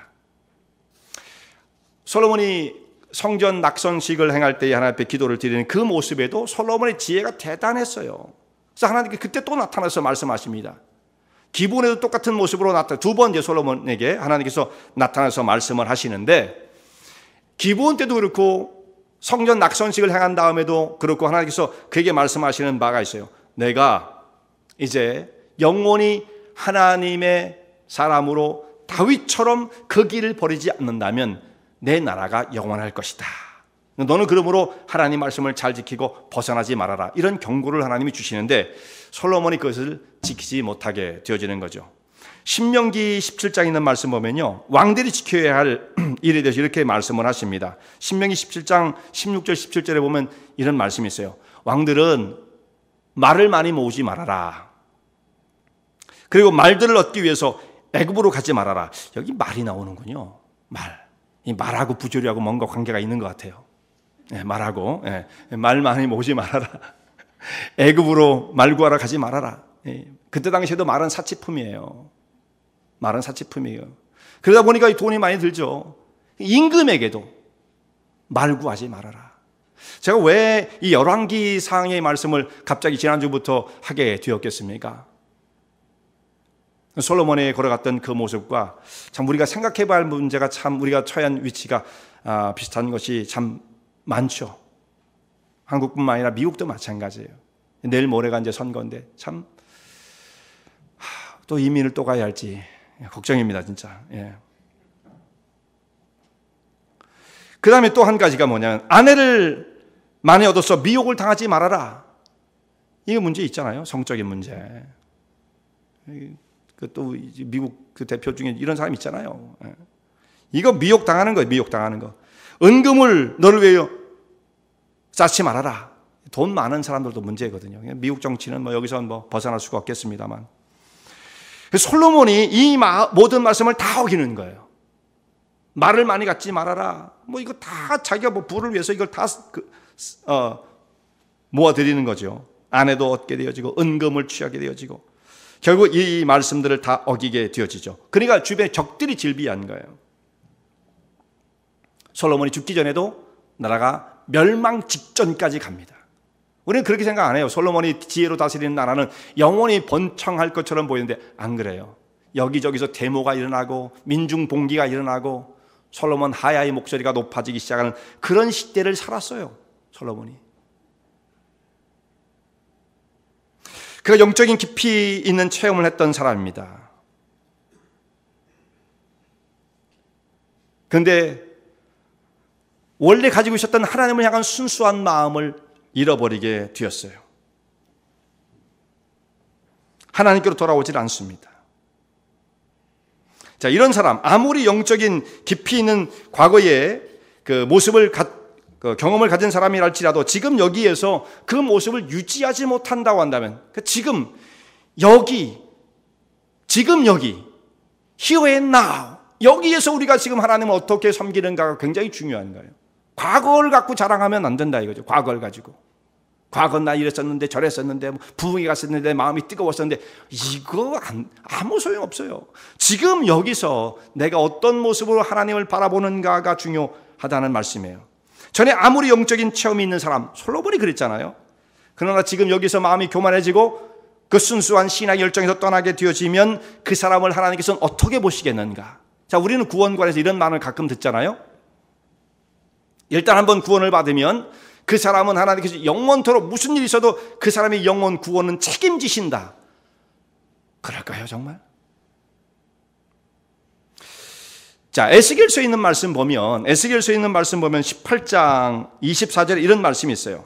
솔로몬이 성전 낙선식을 행할 때에 하나님 앞에 기도를 드리는 그 모습에도 솔로몬의 지혜가 대단했어요. 그래서 하나님께 그때 또 나타나서 말씀하십니다. 기본에도 똑같은 모습으로 두 번 솔로몬에게 하나님께서 나타나서 말씀을 하시는데 기본 때도 그렇고 성전 낙선식을 행한 다음에도 그렇고 하나님께서 그에게 말씀하시는 바가 있어요. 내가 이제 영원히 하나님의 사람으로 다윗처럼 그 길을 버리지 않는다면 내 나라가 영원할 것이다. 너는 그러므로 하나님 말씀을 잘 지키고 벗어나지 말아라. 이런 경고를 하나님이 주시는데 솔로몬이 그것을 지키지 못하게 되어지는 거죠. 신명기 17장에 있는 말씀 보면요, 왕들이 지켜야 할 일에 대해서 이렇게 말씀을 하십니다. 신명기 17장 16절 17절에 보면 이런 말씀이 있어요. 왕들은 말을 많이 모으지 말아라. 그리고 말들을 얻기 위해서 애굽으로 가지 말아라. 여기 말이 나오는군요. 말. 이 말하고 부조리하고 뭔가 관계가 있는 것 같아요. 말하고 말 많이 모으지 말아라. 애굽으로 말 구하러 가지 말아라. 그때 당시에도 말은 사치품이에요. 말은 사치품이에요. 그러다 보니까 돈이 많이 들죠. 임금에게도 말 구하지 말아라. 제가 왜 이 열왕기 상의 말씀을 갑자기 지난주부터 하게 되었겠습니까? 솔로몬이 걸어갔던 그 모습과 참 우리가 생각해 봐야 할 문제가 참 우리가 처한 위치가 비슷한 것이 참 많죠. 한국뿐만 아니라 미국도 마찬가지예요. 내일 모레가 이제 선거인데 참 또 이민을 또 가야 할지 걱정입니다, 진짜. 그 다음에 또 한 가지가 뭐냐면 아내를 많이 얻어서 미혹을 당하지 말아라. 이게 문제 있잖아요. 성적인 문제. 또 미국 그 대표 중에 이런 사람 있잖아요. 이거 미혹 당하는 거예요. 미혹 당하는 거. 은금을 너를 위하여 쌓지 말아라. 돈 많은 사람들도 문제거든요. 미국 정치는 뭐 여기서 뭐 벗어날 수가 없겠습니다만. 솔로몬이 이 모든 말씀을 다 어기는 거예요. 말을 많이 갖지 말아라. 뭐 이거 다 자기가 뭐 부를 위해서 이걸 다 모아드리는 거죠. 아내도 얻게 되어지고 은금을 취하게 되어지고 결국 이 말씀들을 다 어기게 되어지죠. 그러니까 주변에 적들이 질비한 거예요. 솔로몬이 죽기 전에도 나라가 멸망 직전까지 갑니다. 우리는 그렇게 생각 안 해요. 솔로몬이 지혜로 다스리는 나라는 영원히 번창할 것처럼 보이는데 안 그래요. 여기저기서 데모가 일어나고 민중 봉기가 일어나고 솔로몬 하야의 목소리가 높아지기 시작하는 그런 시대를 살았어요. 솔로몬이. 그가 영적인 깊이 있는 체험을 했던 사람입니다. 그런데 원래 가지고 있었던 하나님을 향한 순수한 마음을 잃어버리게 되었어요. 하나님께로 돌아오질 않습니다. 자, 이런 사람, 아무리 영적인 깊이 있는 과거의 그 모습을 경험을 가진 사람이랄지라도 지금 여기에서 그 모습을 유지하지 못한다고 한다면 지금 여기 here and now 여기에서 우리가 지금 하나님을 어떻게 섬기는가가 굉장히 중요한 거예요. 과거를 갖고 자랑하면 안 된다 이거죠. 과거를 가지고. 과거는 나 이랬었는데 저랬었는데 부흥이 갔었는데 마음이 뜨거웠었는데 이거 아무 소용없어요. 지금 여기서 내가 어떤 모습으로 하나님을 바라보는가가 중요하다는 말씀이에요. 전에 아무리 영적인 체험이 있는 사람, 솔로몬이 그랬잖아요. 그러나 지금 여기서 마음이 교만해지고 그 순수한 신앙의 열정에서 떠나게 되어지면 그 사람을 하나님께서는 어떻게 보시겠는가? 자, 우리는 구원관에서 이런 말을 가끔 듣잖아요. 일단 한번 구원을 받으면 그 사람은 하나님께서 영원토록 무슨 일이 있어도 그 사람의 영원 구원은 책임지신다. 그럴까요, 정말? 자, 에스겔서에 있는 말씀 보면 18장 24절에 이런 말씀이 있어요.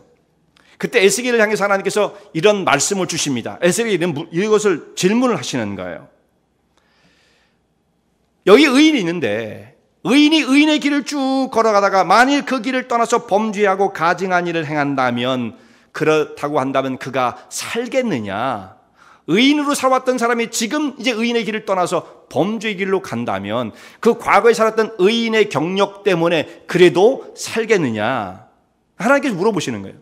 그때 에스겔을 향해서 하나님께서 이런 말씀을 주십니다. 에스겔이 이것을 질문을 하시는 거예요. 여기 의인이 있는데 의인이 의인의 길을 쭉 걸어가다가 만일 그 길을 떠나서 범죄하고 가증한 일을 행한다면, 그렇다고 한다면 그가 살겠느냐? 의인으로 살았던 사람이 지금 이제 의인의 길을 떠나서 범죄의 길로 간다면 그 과거에 살았던 의인의 경력 때문에 그래도 살겠느냐? 하나님께서 물어보시는 거예요.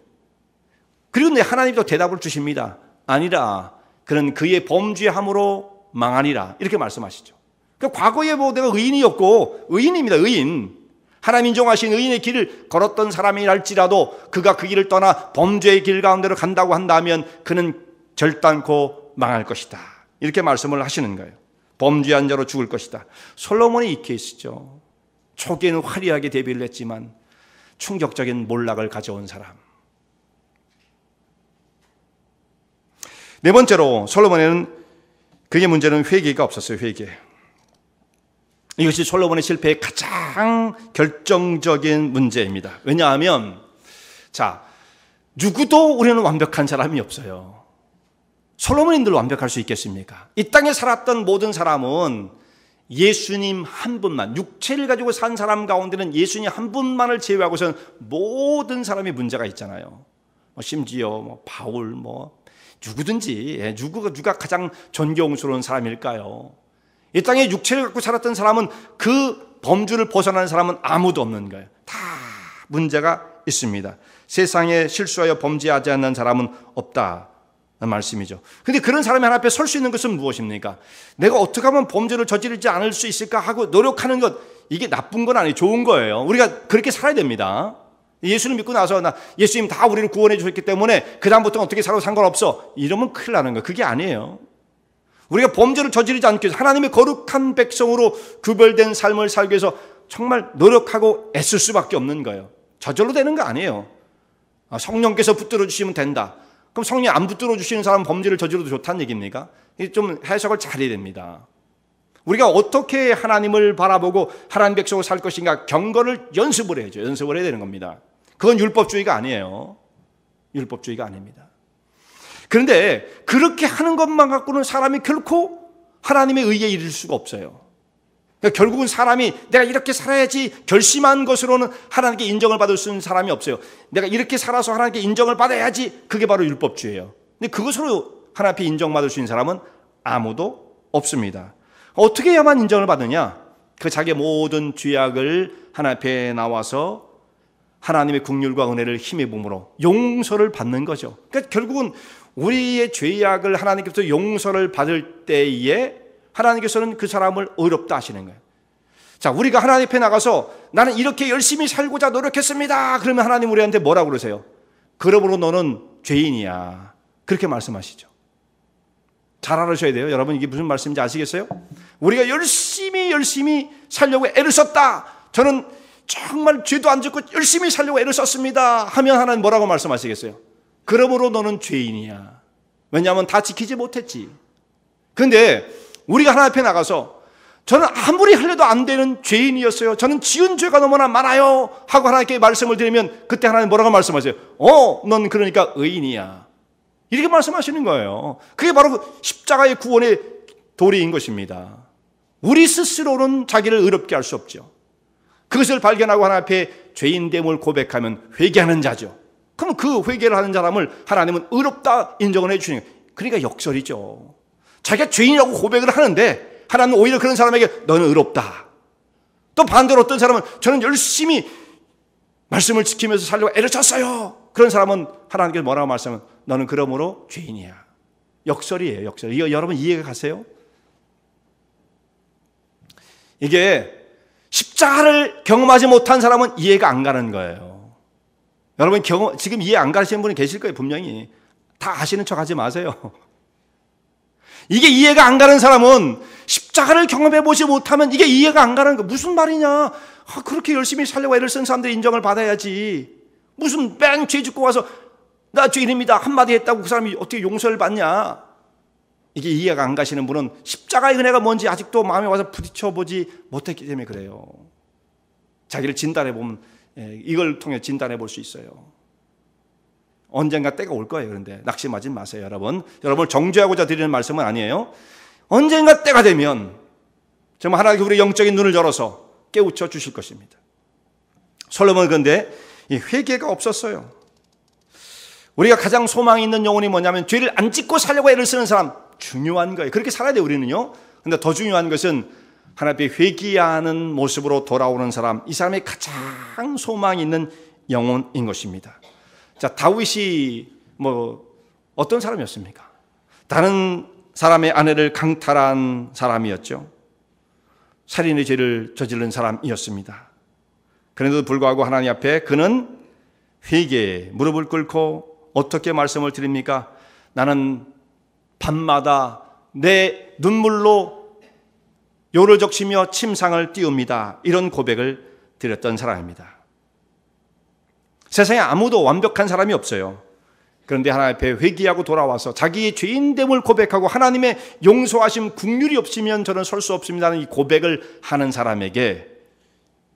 그리고 하나님도 대답을 주십니다. 아니라 그는 그의 범죄함으로 망하니라, 이렇게 말씀하시죠. 그러니까 과거에 내가 의인이었고, 의인입니다. 의인. 하나님 인정하신 의인의 길을 걸었던 사람이랄지라도 그가 그 길을 떠나 범죄의 길 가운데로 간다고 한다면 그는 결단코 망할 것이다, 이렇게 말씀을 하시는 거예요. 범죄한 자로 죽을 것이다. 솔로몬이 이 케이스죠. 초기에는 화려하게 데뷔를 했지만 충격적인 몰락을 가져온 사람. 네 번째로 솔로몬에는 그의 문제는 회개가 없었어요. 회개. 이것이 솔로몬의 실패의 가장 결정적인 문제입니다. 왜냐하면 누구도 우리는 완벽한 사람이 없어요. 솔로몬인들 완벽할 수 있겠습니까? 이 땅에 살았던 모든 사람은 예수님 한 분만, 육체를 가지고 산 사람 가운데는 예수님 한 분만을 제외하고서는 모든 사람이 문제가 있잖아요. 심지어 바울 누구든지, 누가 가장 존경스러운 사람일까요? 이 땅에 육체를 갖고 살았던 사람은, 그 범주를 벗어나는 사람은 아무도 없는 거예요. 다 문제가 있습니다. 세상에 실수하여 범죄하지 않는 사람은 없다 말씀이죠. 그런데 그런 사람이 하나 앞에 설 수 있는 것은 무엇입니까? 내가 어떻게 하면 범죄를 저지르지 않을 수 있을까 하고 노력하는 것, 이게 나쁜 건 아니에요. 좋은 거예요. 우리가 그렇게 살아야 됩니다. 예수를 믿고 나서 예수님 다 우리를 구원해 주셨기 때문에 그 다음부터는 어떻게 살아도 상관없어, 이러면 큰일 나는 거예요. 그게 아니에요. 우리가 범죄를 저지르지 않기 위해서 하나님의 거룩한 백성으로 구별된 삶을 살기 위해서 정말 노력하고 애쓸 수밖에 없는 거예요. 저절로 되는 거 아니에요. 성령께서 붙들어 주시면 된다. 그럼 성령이 안 붙들어 주시는 사람은 범죄를 저지르도 좋다는 얘기입니까? 좀 해석을 잘해야 됩니다. 우리가 어떻게 하나님을 바라보고 하나님 백성으로 살 것인가 경건을 연습을 해야죠. 연습을 해야 되는 겁니다. 그건 율법주의가 아니에요. 율법주의가 아닙니다. 그런데 그렇게 하는 것만 갖고는 사람이 결코 하나님의 의에 이를 수가 없어요. 그러니까 결국은 사람이 내가 이렇게 살아야지 결심한 것으로는 하나님께 인정을 받을 수 있는 사람이 없어요. 내가 이렇게 살아서 하나님께 인정을 받아야지, 그게 바로 율법주의예요. 근데 그것으로 하나님 앞에 인정받을 수 있는 사람은 아무도 없습니다. 어떻게 해야만 인정을 받느냐? 그 자기의 모든 죄악을 하나님 앞에 나와서 하나님의 긍휼과 은혜를 힘입음으로 용서를 받는 거죠. 그러니까 결국은 우리의 죄악을 하나님께서 용서를 받을 때에 하나님께서는 그 사람을 의롭다 하시는 거예요. 우리가 하나님 앞에 나가서 나는 이렇게 열심히 살고자 노력했습니다, 그러면 하나님 우리한테 뭐라고 그러세요? 그러므로 너는 죄인이야, 그렇게 말씀하시죠. 잘 알아셔야 돼요. 여러분, 이게 무슨 말씀인지 아시겠어요? 우리가 열심히 살려고 애를 썼다, 저는 정말 죄도 안 짓고 열심히 살려고 애를 썼습니다 하면 하나님 뭐라고 말씀하시겠어요? 그러므로 너는 죄인이야. 왜냐하면 다 지키지 못했지. 그런데 우리가 하나님 앞에 나가서 저는 아무리 하려도 안 되는 죄인이었어요, 저는 지은 죄가 너무나 많아요 하고 하나님께 말씀을 드리면 그때 하나님 뭐라고 말씀하세요? 넌 그러니까 의인이야, 이렇게 말씀하시는 거예요. 그게 바로 십자가의 구원의 도리인 것입니다. 우리 스스로는 자기를 의롭게 할 수 없죠. 그것을 발견하고 하나님 앞에 죄인됨을 고백하면 회개하는 자죠. 그럼 그 회개를 하는 사람을 하나님은 의롭다 인정을 해주시는 거예요. 그러니까 역설이죠. 자기가 죄인이라고 고백을 하는데 하나님은 오히려 그런 사람에게 너는 의롭다. 또 반대로 어떤 사람은 저는 열심히 말씀을 지키면서 살려고 애를 썼어요, 그런 사람은 하나님께서 뭐라고 말씀하면 너는 그러므로 죄인이야. 역설이에요, 역설. 이거 여러분 이해가 가세요? 이게 십자가를 경험하지 못한 사람은 이해가 안 가는 거예요. 여러분 지금 이해 안 가시는 분이 계실 거예요. 분명히. 다 아시는 척 하지 마세요. 이게 이해가 안 가는 사람은 십자가를 경험해 보지 못하면 이게 이해가 안 가는 거. 무슨 말이냐? 그렇게 열심히 살려고 애를 쓴 사람들의 인정을 받아야지. 무슨 뺑 죄 짓고 와서 나 죄인입니다 한마디 했다고 그 사람이 어떻게 용서를 받냐. 이게 이해가 안 가시는 분은 십자가의 은혜가 뭔지 아직도 마음에 와서 부딪혀보지 못했기 때문에 그래요. 자기를 진단해보면 이걸 통해 진단해 볼 수 있어요. 언젠가 때가 올 거예요. 그런데 낙심하지 마세요. 여러분을 정죄하고자 드리는 말씀은 아니에요. 언젠가 때가 되면 정말 하나님께 우리 영적인 눈을 열어서 깨우쳐 주실 것입니다. 솔로몬은 그런데 이 회개가 없었어요. 우리가 가장 소망이 있는 영혼이 뭐냐면 죄를 안 짓고 살려고 애를 쓰는 사람, 중요한 거예요. 그렇게 살아야 돼요, 우리는요. 근데 더 중요한 것은 하나님 앞에 회개하는 모습으로 돌아오는 사람, 이 사람이 가장 소망이 있는 영혼인 것입니다. 자, 다윗이 어떤 사람이었습니까? 다른 사람의 아내를 강탈한 사람이었죠. 살인의 죄를 저지른 사람이었습니다. 그런데도 불구하고 하나님 앞에 그는 회개에 무릎을 꿇고 어떻게 말씀을 드립니까? 나는 밤마다 내 눈물로 요를 적시며 침상을 띄웁니다. 이런 고백을 드렸던 사람입니다. 세상에 아무도 완벽한 사람이 없어요. 그런데 하나님 앞에 회개하고 돌아와서 자기의 죄인됨을 고백하고 하나님의 용서하심 긍휼이 없으면 저는 설 수 없습니다는 이 고백을 하는 사람에게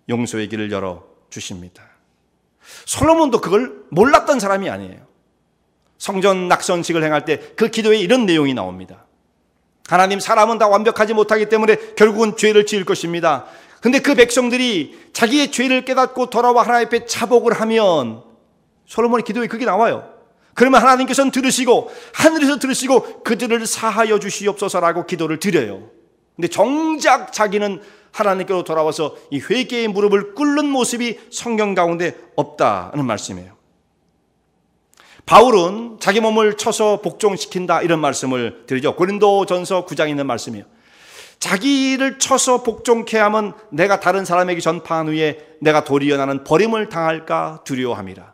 용서의 길을 열어주십니다. 솔로몬도 그걸 몰랐던 사람이 아니에요. 성전 낙선식을 행할 때 그 기도에 이런 내용이 나옵니다. 하나님, 사람은 다 완벽하지 못하기 때문에 결국은 죄를 지을 것입니다. 근데 그 백성들이 자기의 죄를 깨닫고 돌아와 하나님 앞에 자복을 하면, 솔로몬의 기도에 그게 나와요. 그러면 하나님께서는 들으시고 하늘에서 들으시고 그들을 사하여 주시옵소서라고 기도를 드려요. 근데 정작 자기는 하나님께로 돌아와서 이 회개의 무릎을 꿇는 모습이 성경 가운데 없다는 말씀이에요. 바울은 자기 몸을 쳐서 복종시킨다 이런 말씀을 드리죠. 고린도전서 9장에 있는 말씀이에요. 자기를 쳐서 복종케 하면 내가 다른 사람에게 전파한 후에 내가 도리어 나는 버림을 당할까 두려워함이라.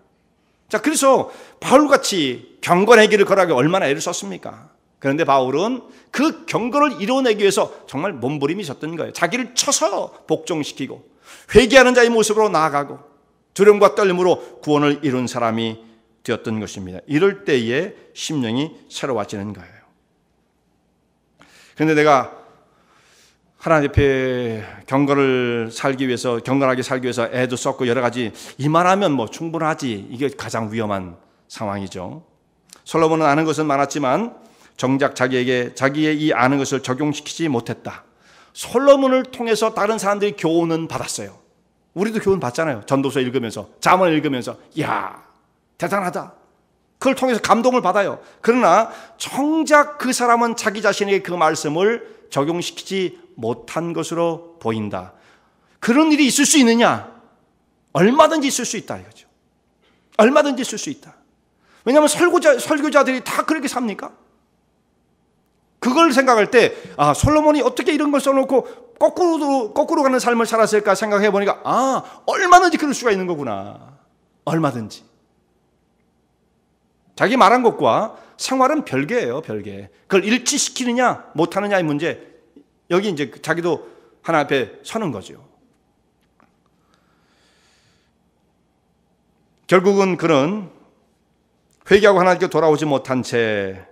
자, 그래서 바울같이 경건의 길을 걸어가기 얼마나 애를 썼습니까? 그런데 바울은 그 경건을 이뤄내기 위해서 정말 몸부림이 섰던 거예요. 자기를 쳐서 복종시키고 회개하는 자의 모습으로 나아가고 두려움과 떨림으로 구원을 이룬 사람이 되었던 것입니다. 이럴 때에 심령이 새로워지는 거예요. 그런데 내가 하나님 앞에 경건하게 살기 위해서 애도 썼고 여러 가지 이만하면 충분하지. 이게 가장 위험한 상황이죠. 솔로몬은 아는 것은 많았지만 정작 자기의 이 아는 것을 적용시키지 못했다. 솔로몬을 통해서 다른 사람들이 교훈은 받았어요. 우리도 교훈 받잖아요. 전도서 읽으면서, 잠언을 읽으면서, 이야, 대단하다. 그걸 통해서 감동을 받아요. 그러나 정작 그 사람은 자기 자신에게 그 말씀을 적용시키지 못한 것으로 보인다. 그런 일이 있을 수 있느냐? 얼마든지 있을 수 있다 이거죠. 얼마든지 있을 수 있다. 왜냐하면 설교자들이 다 그렇게 삽니까? 그걸 생각할 때 솔로몬이 어떻게 이런 걸 써놓고 거꾸로 가는 삶을 살았을까 생각해 보니까 얼마든지 그럴 수가 있는 거구나. 얼마든지. 자기 말한 것과 생활은 별개예요, 별개. 그걸 일치시키느냐 못하느냐의 문제. 여기 이제 자기도 하나 앞에 서는 거죠. 결국은 그는 회개하고 하나님께 돌아오지 못한 채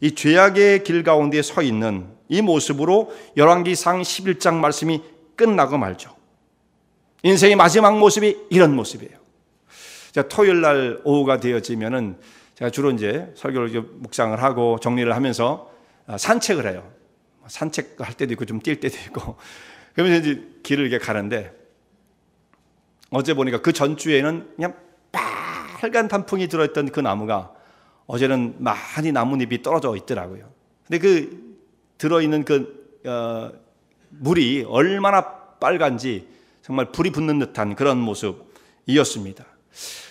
이 죄악의 길 가운데 서 있는 이 모습으로 열왕기상 11장 말씀이 끝나고 말죠. 인생의 마지막 모습이 이런 모습이에요. 제가 토요일 날 오후가 되어지면은 제가 주로 이제 설교를 묵상을 하고 정리를 하면서 산책을 해요. 산책할 때도 있고 좀 뛸 때도 있고. 그러면서 이제 길을 이렇게 가는데 어제 보니까 그 전주에는 그냥 빨간 단풍이 들어있던 그 나무가 어제는 많이 나뭇잎이 떨어져 있더라고요. 근데 그 들어있는 물이 얼마나 빨간지 정말 불이 붙는 듯한 그런 모습이었습니다.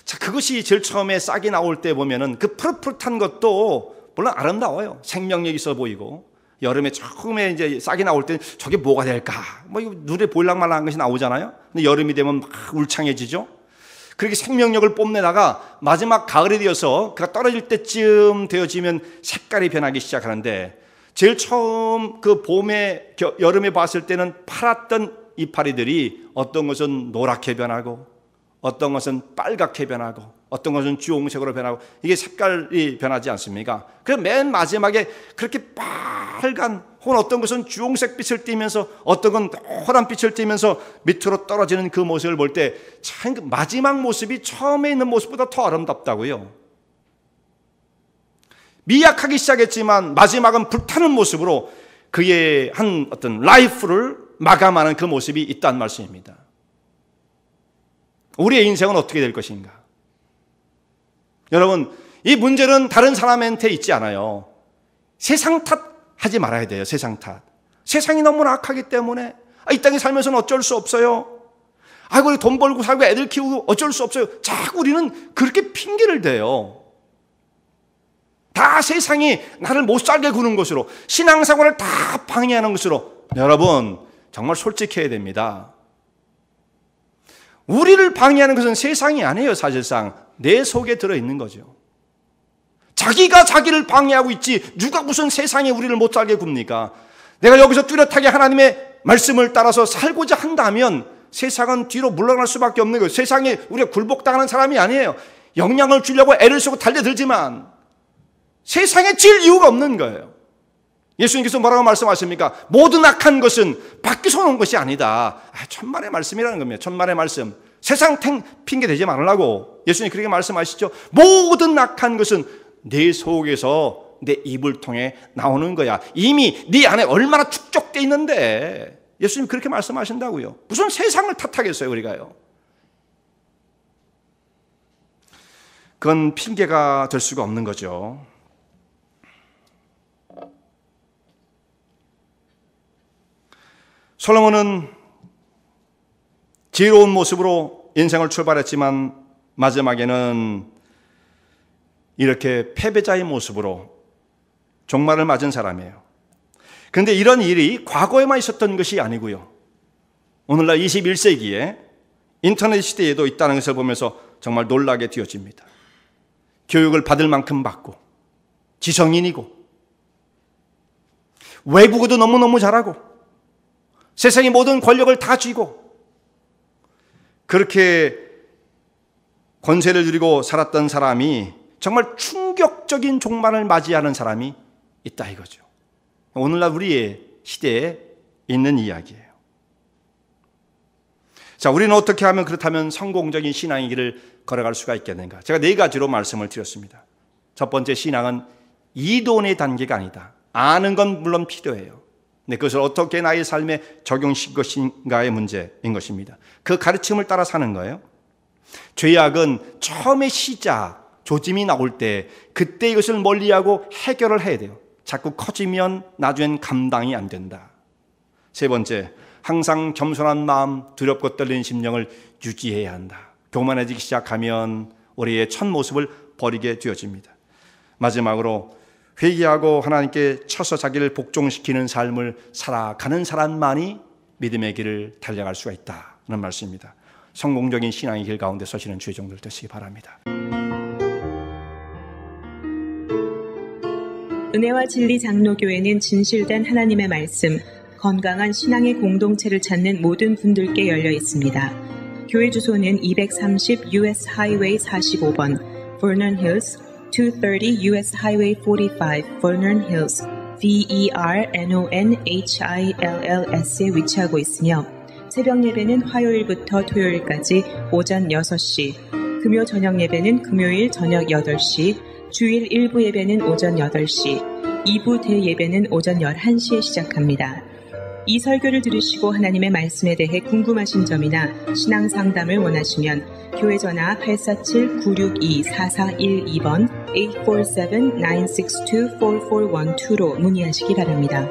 자, 그것이 제일 처음에 싹이 나올 때 보면은 그 푸릇푸릇한 것도 물론 아름다워요. 생명력 있어 보이고. 여름에 처음에 이제 싹이 나올 때 저게 뭐가 될까? 이거 눈에 보일랑말랑한 것이 나오잖아요. 근데 여름이 되면 막 울창해지죠. 그렇게 생명력을 뽐내다가 마지막 가을이 되어서 그가 떨어질 때쯤 되어지면 색깔이 변하기 시작하는데 제일 처음 그 여름에 봤을 때는 파랗던 이파리들이 어떤 것은 노랗게 변하고 어떤 것은 빨갛게 변하고 어떤 것은 주홍색으로 변하고 이게 색깔이 변하지 않습니까? 그래서 맨 마지막에 그렇게 빨간 혹은 어떤 것은 주홍색 빛을 띠면서 어떤 건 노란 빛을 띠면서 밑으로 떨어지는 그 모습을 볼 때 참 마지막 모습이 처음에 있는 모습보다 더 아름답다고요. 미약하기 시작했지만 마지막은 불타는 모습으로 그의 한 어떤 라이프를 마감하는 그 모습이 있다는 말씀입니다. 우리의 인생은 어떻게 될 것인가? 여러분, 이 문제는 다른 사람한테 있지 않아요. 세상 탓하지 말아야 돼요. 세상 탓. 세상이 너무나 악하기 때문에 이 땅에 살면서는 어쩔 수 없어요. 아이고, 돈 벌고 살고 애들 키우고 어쩔 수 없어요. 자꾸 우리는 그렇게 핑계를 대요. 다 세상이 나를 못 살게 구는 것으로, 신앙생활을 다 방해하는 것으로. 여러분, 정말 솔직해야 됩니다. 우리를 방해하는 것은 세상이 아니에요. 사실상 내 속에 들어있는 거죠. 자기가 자기를 방해하고 있지 누가 무슨 세상에 우리를 못 살게 굽니까? 내가 여기서 뚜렷하게 하나님의 말씀을 따라서 살고자 한다면 세상은 뒤로 물러날 수밖에 없는 거예요. 세상에 우리가 굴복당하는 사람이 아니에요. 영향을 주려고 애를 쓰고 달려들지만 세상에 질 이유가 없는 거예요. 예수님께서 뭐라고 말씀하십니까? 모든 악한 것은 밖에서 오는 것이 아니다. 천만의 말씀이라는 겁니다. 천만의 말씀. 세상 핑계 대지 말라고 예수님 그렇게 말씀하시죠. 모든 악한 것은 내 속에서 내 입을 통해 나오는 거야. 이미 네 안에 얼마나 축적되어 있는데 예수님 그렇게 말씀하신다고요. 무슨 세상을 탓하겠어요 우리가요. 그건 핑계가 될 수가 없는 거죠. 솔로몬은 지혜로운 모습으로 인생을 출발했지만 마지막에는 이렇게 패배자의 모습으로 종말을 맞은 사람이에요. 그런데 이런 일이 과거에만 있었던 것이 아니고요. 오늘날 21세기에 인터넷 시대에도 있다는 것을 보면서 정말 놀라게 되어집니다. 교육을 받을 만큼 받고 지성인이고 외국어도 너무너무 잘하고 세상의 모든 권력을 다 쥐고 그렇게 권세를 누리고 살았던 사람이 정말 충격적인 종말을 맞이하는 사람이 있다 이거죠. 오늘날 우리의 시대에 있는 이야기예요. 자, 우리는 어떻게 하면 그렇다면 성공적인 신앙의 길을 걸어갈 수가 있겠는가? 제가 4가지로 말씀을 드렸습니다. 첫 번째, 신앙은 이론의 단계가 아니다. 아는 건 물론 필요해요. 근데 그것을 어떻게 나의 삶에 적용시킬 것인가의 문제인 것입니다. 그 가르침을 따라 사는 거예요. 죄악은 처음에 시작, 조짐이 나올 때 그때 이것을 멀리하고 해결을 해야 돼요. 자꾸 커지면 나중엔 감당이 안 된다. 세 번째, 항상 겸손한 마음, 두렵고 떨리는 심령을 유지해야 한다. 교만해지기 시작하면 우리의 첫 모습을 버리게 되어집니다. 마지막으로 회개하고 하나님께 쳐서 자기를 복종시키는 삶을 살아가는 사람만이 믿음의 길을 달려갈 수가 있다는 말씀입니다. 성공적인 신앙의 길 가운데 서시는 주의 종들 되시기 바랍니다. 은혜와 진리 장로교회는 진실된 하나님의 말씀, 건강한 신앙의 공동체를 찾는 모든 분들께 열려 있습니다. 교회 주소는 230 US Highway 45번, Vernon Hills, 230 US Highway 45, Vernon Hills, VERNONHILLS에 위치하고 있으며 새벽 예배는 화요일부터 토요일까지 오전 6시, 금요 저녁 예배는 금요일 저녁 8시, 주일 1부 예배는 오전 8시, 2부 대예배는 오전 11시에 시작합니다. 이 설교를 들으시고 하나님의 말씀에 대해 궁금하신 점이나 신앙 상담을 원하시면 교회 전화 847-962-4412번 847-962-4412로 문의하시기 바랍니다.